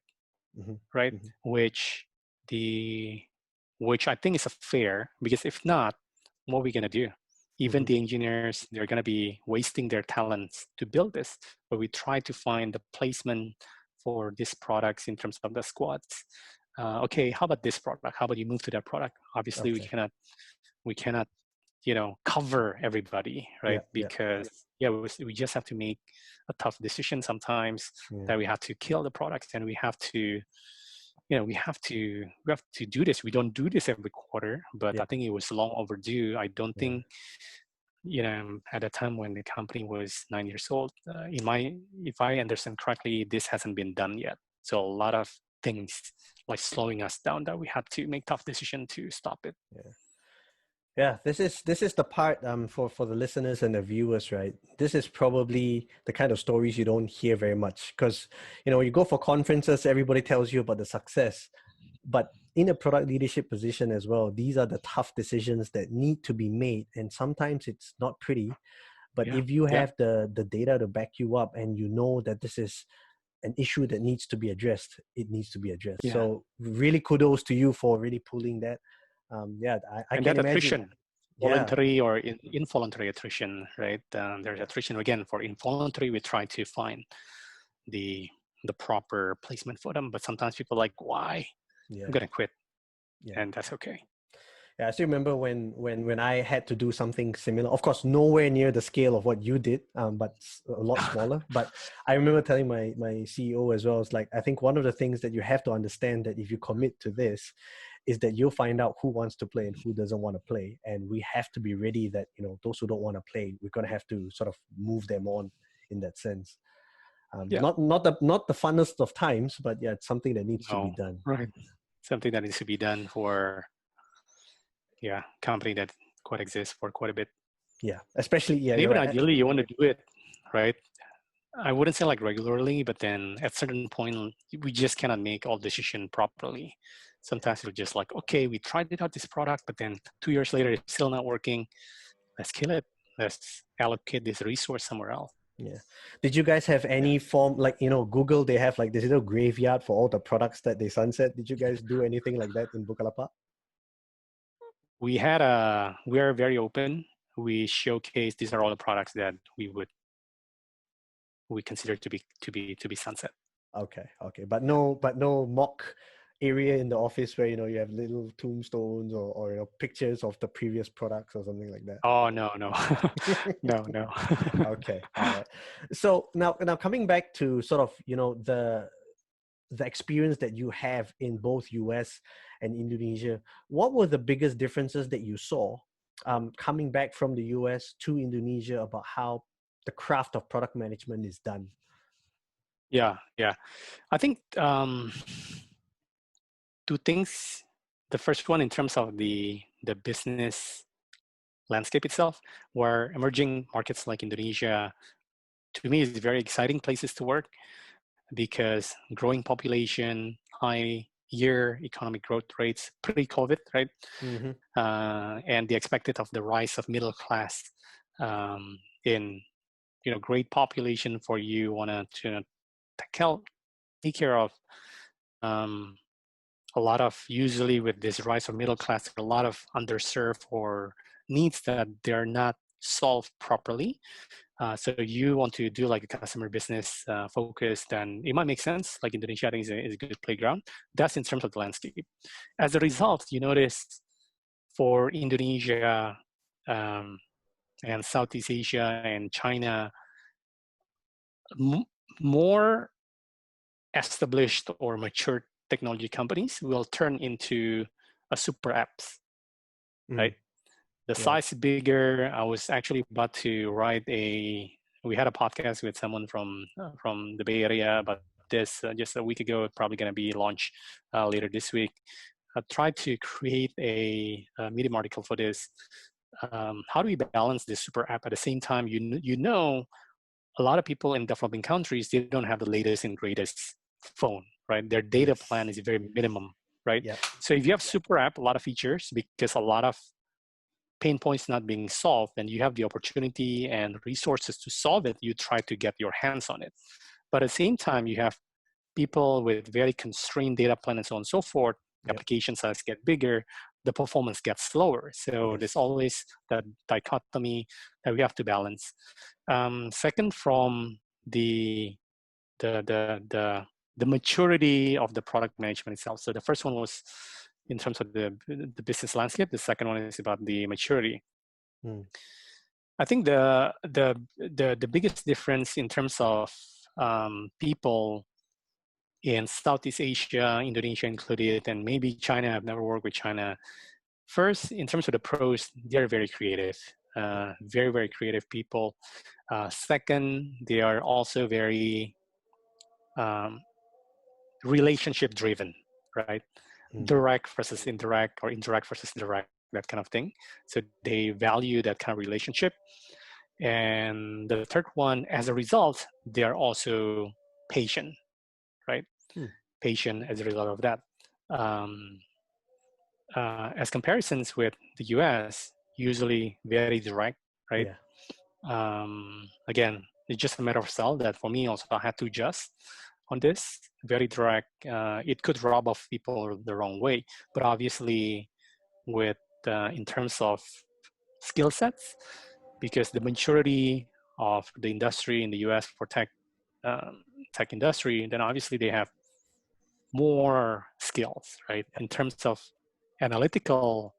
right? Which I think is a fair, because if not, what are we gonna do? Even the engineers, they're gonna be wasting their talents to build this. But we try to find the placement for these products in terms of the squads. Okay, how about this product? How about you move to that product? Obviously, we cannot, cover everybody, right? Because we just have to make a tough decision sometimes, that we have to kill the product, and we have to, we have to do this. We don't do this every quarter, but I think it was long overdue. I don't think, at a time when the company was 9 years old, if I understand correctly, this hasn't been done yet. So a lot of things like slowing us down, that we had to make tough decision to stop it. Yeah, this is the part for the listeners and the viewers, right? This is probably the kind of stories you don't hear very much, because you go for conferences, everybody tells you about the success, but in a product leadership position as well, these are the tough decisions that need to be made, and sometimes it's not pretty. But if you have the data to back you up, and you know that this is an issue that needs to be addressed, it needs to be addressed. So really kudos to you for really pulling that. I and can that imagine. attrition, voluntary or involuntary attrition, right? There's attrition. Again, for involuntary, we try to find the proper placement for them, but sometimes people are like, why? Yeah. I'm gonna quit, Yeah. and that's okay. Yeah, I still remember when I had to do something similar. Of course, nowhere near the scale of what you did, but a lot smaller. But I remember telling my CEO as well. It's like, I think one of the things that you have to understand that if you commit to this, is that you'll find out who wants to play and who doesn't want to play, and we have to be ready that, you know, those who don't want to play, we're gonna have to sort of move them on in that sense. Yeah. Not the funnest of times, but yeah, it's something that needs to be No. done. Right. Something that needs to be done for company that quite exists for quite a bit. Yeah, especially And you're even right. ideally, you want to do it right. I wouldn't say like regularly, but then at certain point, we just cannot make all decision properly. Sometimes we're just like, okay, we tried it out this product, but then 2 years later, it's still not working. Let's kill it. Let's allocate this resource somewhere else. Yeah. Did you guys have any form, like, you know, Google, they have like this little graveyard for all the products that they sunset. Did you guys do anything like that in Bukalapak? We are very open. We showcase these are all the products that we consider to be sunset. Okay. But no mock area in the office where, you know, you have little tombstones or you know, pictures of the previous products or something like that. Oh, no. No. Okay. All right. So now coming back to sort of, you know, the experience that you have in both US and Indonesia, what were the biggest differences that you saw coming back from the US to Indonesia about how the craft of product management is done? Yeah. I think two things. The first one, in terms of the business landscape itself, where emerging markets like Indonesia, to me, is very exciting places to work because growing population, high year economic growth rates pre-COVID, right? Mm-hmm. And the expected of the rise of middle class in, you know, great population for you want to take care of. A lot of, usually with this rise of middle class, a lot of underserved or needs that they're not solved properly. So you want to do like a customer business focus, then it might make sense. Like Indonesia, I think is a good playground. That's in terms of the landscape. As a result, you notice for Indonesia and Southeast Asia and China, more established or mature technology companies will turn into a super apps, right? The size is bigger. I was actually about to write we had a podcast with someone from the Bay Area about this just a week ago. It's probably going to be launched later this week. I tried to create a Medium article for this. How do we balance this super app at the same time? You know, a lot of people in developing countries, they don't have the latest and greatest phone, right? Their data plan is very minimum, right? Yep. So if you have super app, a lot of features, because a lot of pain points not being solved, and you have the opportunity and resources to solve it, you try to get your hands on it. But at the same time, you have people with very constrained data plan and so on and so forth. Yep. Application size get bigger, the performance gets slower. So there's always that dichotomy that we have to balance. Second, from the maturity of the product management itself. So the first one was in terms of the business landscape. The second one is about the maturity. I think the biggest difference in terms of people in Southeast Asia, Indonesia included, and maybe China, I've never worked with China. First, in terms of the pros, they're very creative, very, very creative people. Second, they are also very relationship driven, right? Direct versus indirect, or indirect versus direct, that kind of thing. So they value that kind of relationship. And the third one, as a result, they are also patient, right? Patient as a result of that. As comparisons with the US, usually very direct, right? Again, it's just a matter of style that for me also I had to adjust on this. Very direct. It could rub off people the wrong way, but obviously with in terms of skill sets, because the maturity of the industry in the US for tech industry, then obviously they have more skills, right? In terms of analytical,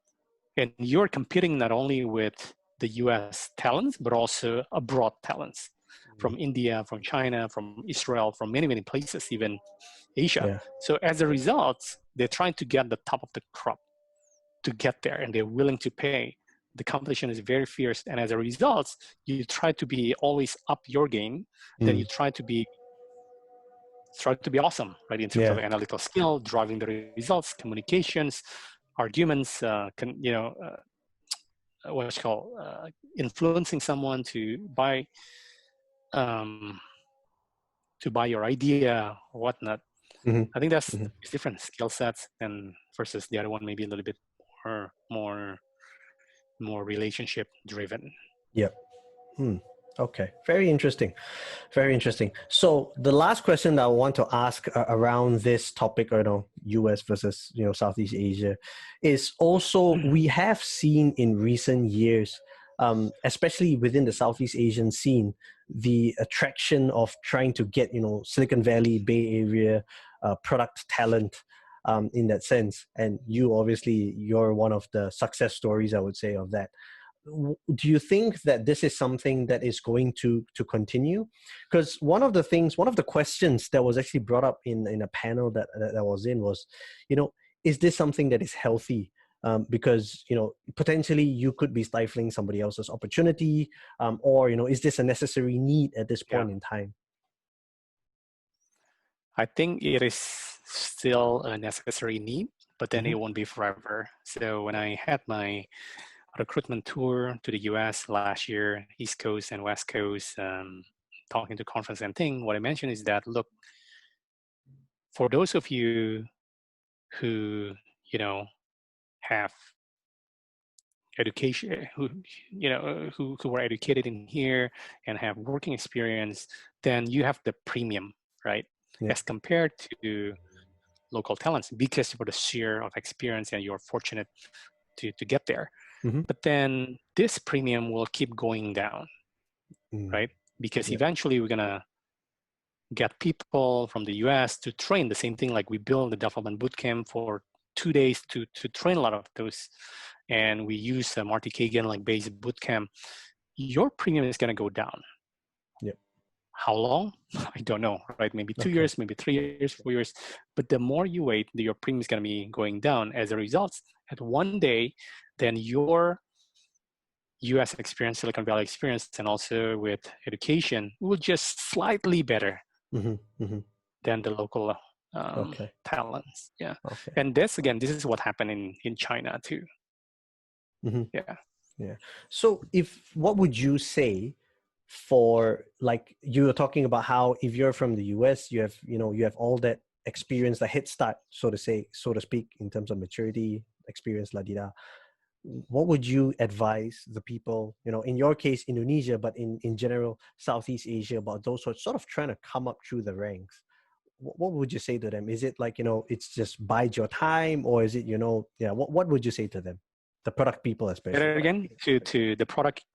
and you're competing not only with the US talents, but also abroad talents from India, from China, from Israel, from many, many places, even Asia. Yeah. So as a result, they're trying to get the top of the crop to get there, and they're willing to pay. The competition is very fierce, and as a result, you try to be always up your game. Then you try to be awesome, right? In terms of analytical skill, driving the results, communications, arguments, what's called influencing someone um, to buy your idea or whatnot. I think that's different skill sets, and versus the other one, maybe a little bit more relationship driven. Yeah. Okay. Very interesting. Very interesting. So the last question that I want to ask around this topic, US versus Southeast Asia, is also we have seen in recent years, especially within the Southeast Asian scene, the attraction of trying to get Silicon Valley, Bay Area product talent. In that sense, and you're one of the success stories, I would say, of that. Do you think that this is something that is going to continue? Because one of the questions that was actually brought up in a panel that I was in was, is this something that is healthy? Because potentially you could be stifling somebody else's opportunity, or is this a necessary need at this point in time? I think it is still a necessary need, but then it won't be forever. So when I had my recruitment tour to the US last year, East Coast and West Coast, talking to conference and thing, what I mentioned is that, look, for those of you who, have education, who were educated in here and have working experience, then you have the premium, right? As compared to local talents, because for the share of experience and you're fortunate to get there. But then this premium will keep going down, right? Because eventually we're gonna get people from the US to train the same thing, like we build the development bootcamp for 2 days to train a lot of those. And we use Marty Kagan like base bootcamp. Your premium is gonna go down. How long? I don't know, right? Maybe 2 years, maybe 3 years, 4 years. But the more you wait, your premium is going to be going down. As a result, at one day, then your US experience, Silicon Valley experience, and also with education will just slightly better than the local talents. Yeah. And this is what happened in China too. Yeah. So what would you say for, like, you were talking about how if you're from the US, you have all that experience, the head start, so to speak, in terms of maturity, experience, what would you advise the people, in your case, Indonesia, but in general, Southeast Asia, about those who are sort of trying to come up through the ranks? What would you say to them? Is it like, it's just bide your time, or is it, what would you say to them? The product people, especially. Say that again, to the product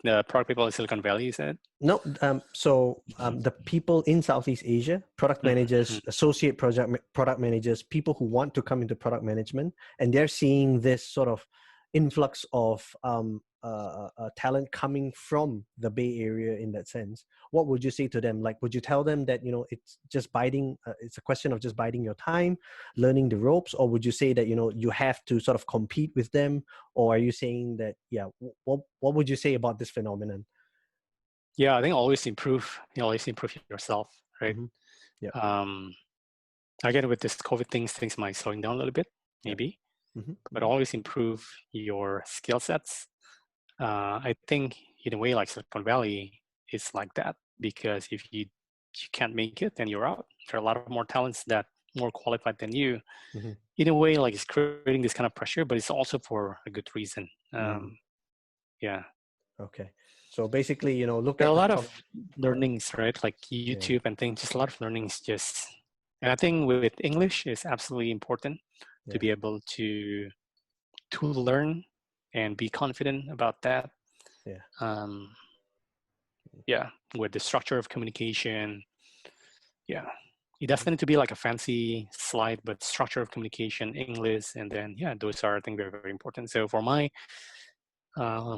people in Silicon Valley, you said? No, the people in Southeast Asia, product managers, associate product managers, people who want to come into product management, and they're seeing this sort of influx of talent coming from the Bay Area in that sense. What would you say to them? Like, would you tell them that, it's just it's a question of just biding your time, learning the ropes, or would you say that, you have to sort of compete with them? Or are you saying that, what would you say about this phenomenon? Yeah, I think always improve. Always improve yourself, right? Again, with this COVID things might slowing down a little bit, maybe, but always improve your skill sets. I think in a way, like Silicon Valley is like that, because if you can't make it, then you're out. There are a lot of more talents that more qualified than you. In a way, like, it's creating this kind of pressure, but it's also for a good reason. Yeah. Okay. So basically, look there at are a lot of learnings, right? Like YouTube and things, just a lot of learnings. And I think with English is absolutely important to be able to learn and be confident about that. With the structure of communication. it doesn't need to be like a fancy slide, but structure of communication, English, and then yeah, those are I think very, very important. So for my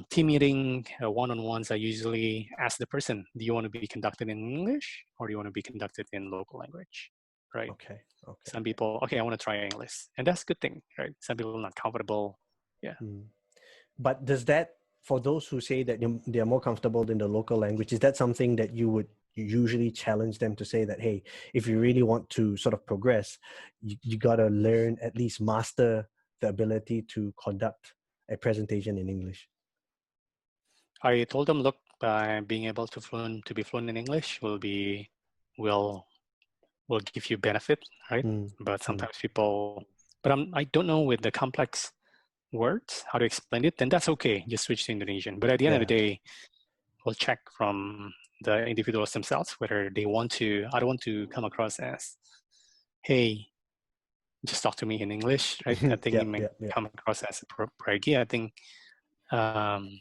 team meeting one-on-ones, I usually ask the person, do you want to be conducted in English or do you want to be conducted in local language, right? Okay. Some people, okay, I want to try English, and that's a good thing, right? Some people are not comfortable. Yeah. But does that, for those who say that they're more comfortable in the local language, is that something that you would usually challenge them to say that, hey, if you really want to sort of progress, you got to learn, at least master the ability to conduct a presentation in English? I told them, look, being able to be fluent in English will give you benefit, right? But sometimes people, but I don't know with the complex words how to explain it, then that's okay. Just switch to Indonesian. But at the end of the day, we'll check from the individuals themselves whether they want to. I don't want to come across as, hey, just talk to me in English, right? I think it may come across as braggy. I think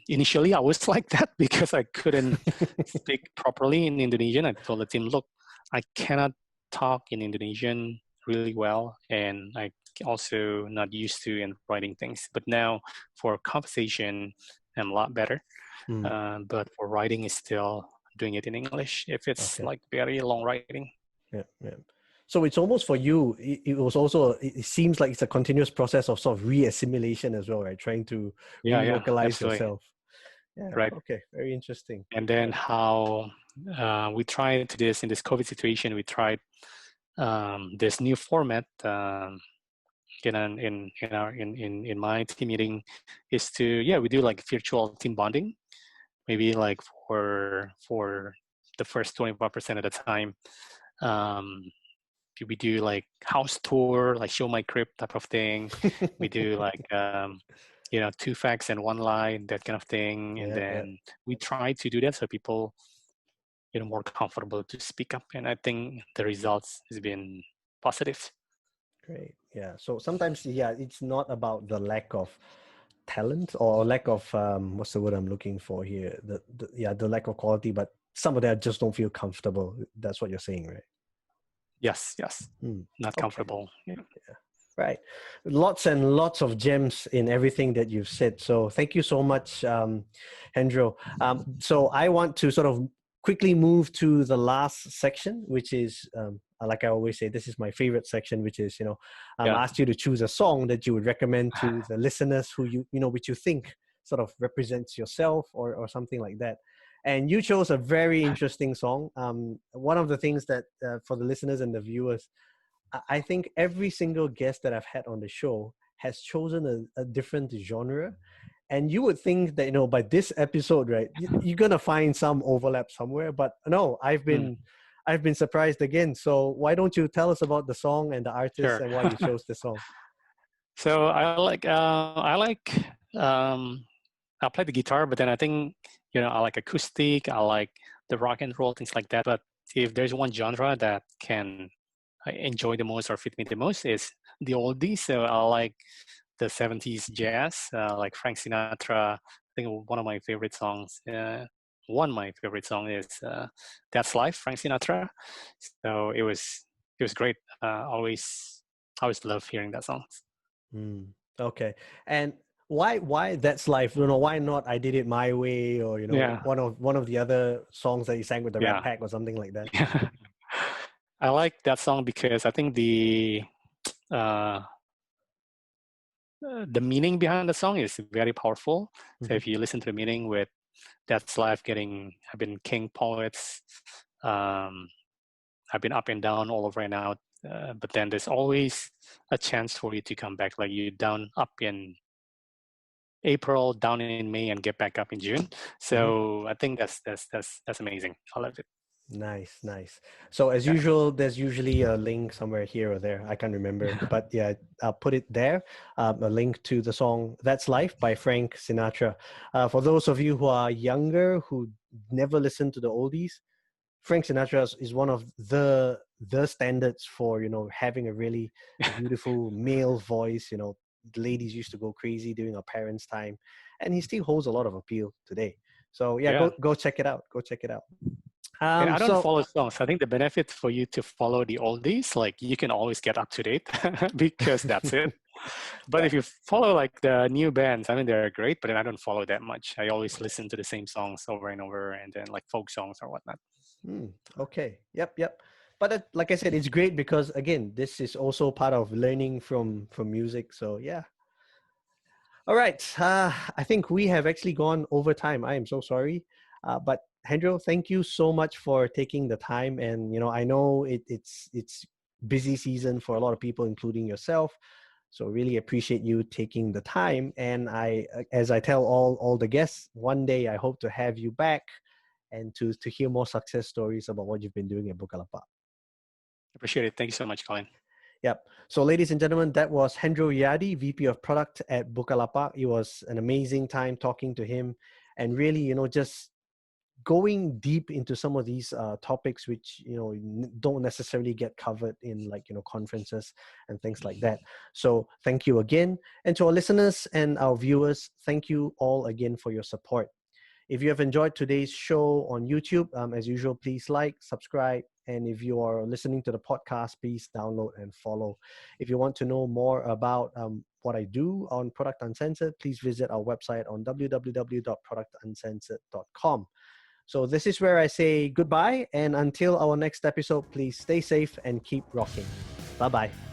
initially I was like that because I couldn't speak properly in Indonesian. I told the team, look, I cannot talk in Indonesian really well, and I also not used to in writing things. But now for conversation, I'm a lot better. But for writing is still doing it in English if it's like very long writing. So it's almost for you, it seems like it's a continuous process of sort of re-assimilation as well, right? Trying to relocalize yourself. Yeah, right. Okay, very interesting. And then how we tried to this in this COVID situation, we tried this new format in my team meeting is to we do like virtual team bonding, maybe like for the first 25% of the time. We do like house tour, like show my crib type of thing. We do like 2 facts and 1 lie, that kind of thing. And then we try to do that so people more comfortable to speak up. And I think the results has been positive. Great. Yeah. So sometimes, it's not about the lack of talent or lack of what's the word I'm looking for here? The lack of quality, but some of that just don't feel comfortable. That's what you're saying, right? Yes. Not comfortable. Yeah. Right. Lots and lots of gems in everything that you've said. So thank you so much, Hendro. So I want to sort of quickly move to the last section, which is, like I always say, this is my favorite section, which is, I asked you to choose a song that you would recommend to the listeners who which you think sort of represents yourself or something like that. And you chose a very interesting song. One of the things that for the listeners and the viewers, I think every single guest that I've had on the show has chosen a different genre. And you would think that, by this episode, right, you're going to find some overlap somewhere. But no, I've been surprised again. So why don't you tell us about the song and the artist and why you chose the song? So I play the guitar, but then I think, I like acoustic, I like the rock and roll, things like that. But if there's one genre that I enjoy the most or fit me the most is the oldies. So I like the 70s jazz, like Frank Sinatra. I think one of my favorite songs is That's Life, Frank Sinatra. So it was great. Always love hearing that song. Okay. And why That's Life? Why not I Did It My Way, or one of the other songs that you sang with the Rat Pack or something like that? I like that song because I think the meaning behind the song is very powerful. So if you listen to the meaning with That's Life, I've been king poets, I've been up and down all over and out, but then there's always a chance for you to come back, like you up in April, down in May, and get back up in June. So I think that's amazing. I love it. Nice. So as usual, there's usually a link somewhere here or there. I can't remember, but I'll put it there. A link to the song "That's Life" by Frank Sinatra. For those of you who are younger, who never listened to the oldies, Frank Sinatra is one of the standards for having a really beautiful male voice. The ladies used to go crazy during our parents' time, and he still holds a lot of appeal today. So go check it out. And I don't So follow songs. I think the benefit for you to follow the oldies, like you can always get up to date because that's it. But if you follow like the new bands, I mean, they're great, but then I don't follow that much. I always listen to the same songs over and over and then like folk songs or whatnot. Okay. Yep. But like I said, it's great because again, this is also part of learning from music. So yeah. All right. I think we have actually gone over time. I am so sorry. But Hendro, thank you so much for taking the time. And I know it's busy season for a lot of people, including yourself. So really appreciate you taking the time. And as I tell all the guests, one day I hope to have you back and to hear more success stories about what you've been doing at Bukalapak. Appreciate it. Thank you so much, Colin. Yep. So ladies and gentlemen, that was Hendro Riyadi, VP of Product at Bukalapak. It was an amazing time talking to him and really, just going deep into some of these topics which don't necessarily get covered in conferences and things like that. So thank you again. And to our listeners and our viewers, thank you all again for your support. If you have enjoyed today's show on YouTube, as usual, please like, subscribe, and if you are listening to the podcast, please download and follow. If you want to know more about what I do on Product Uncensored, please visit our website on www.productuncensored.com. So this is where I say goodbye, and until our next episode, please stay safe and keep rocking. Bye-bye.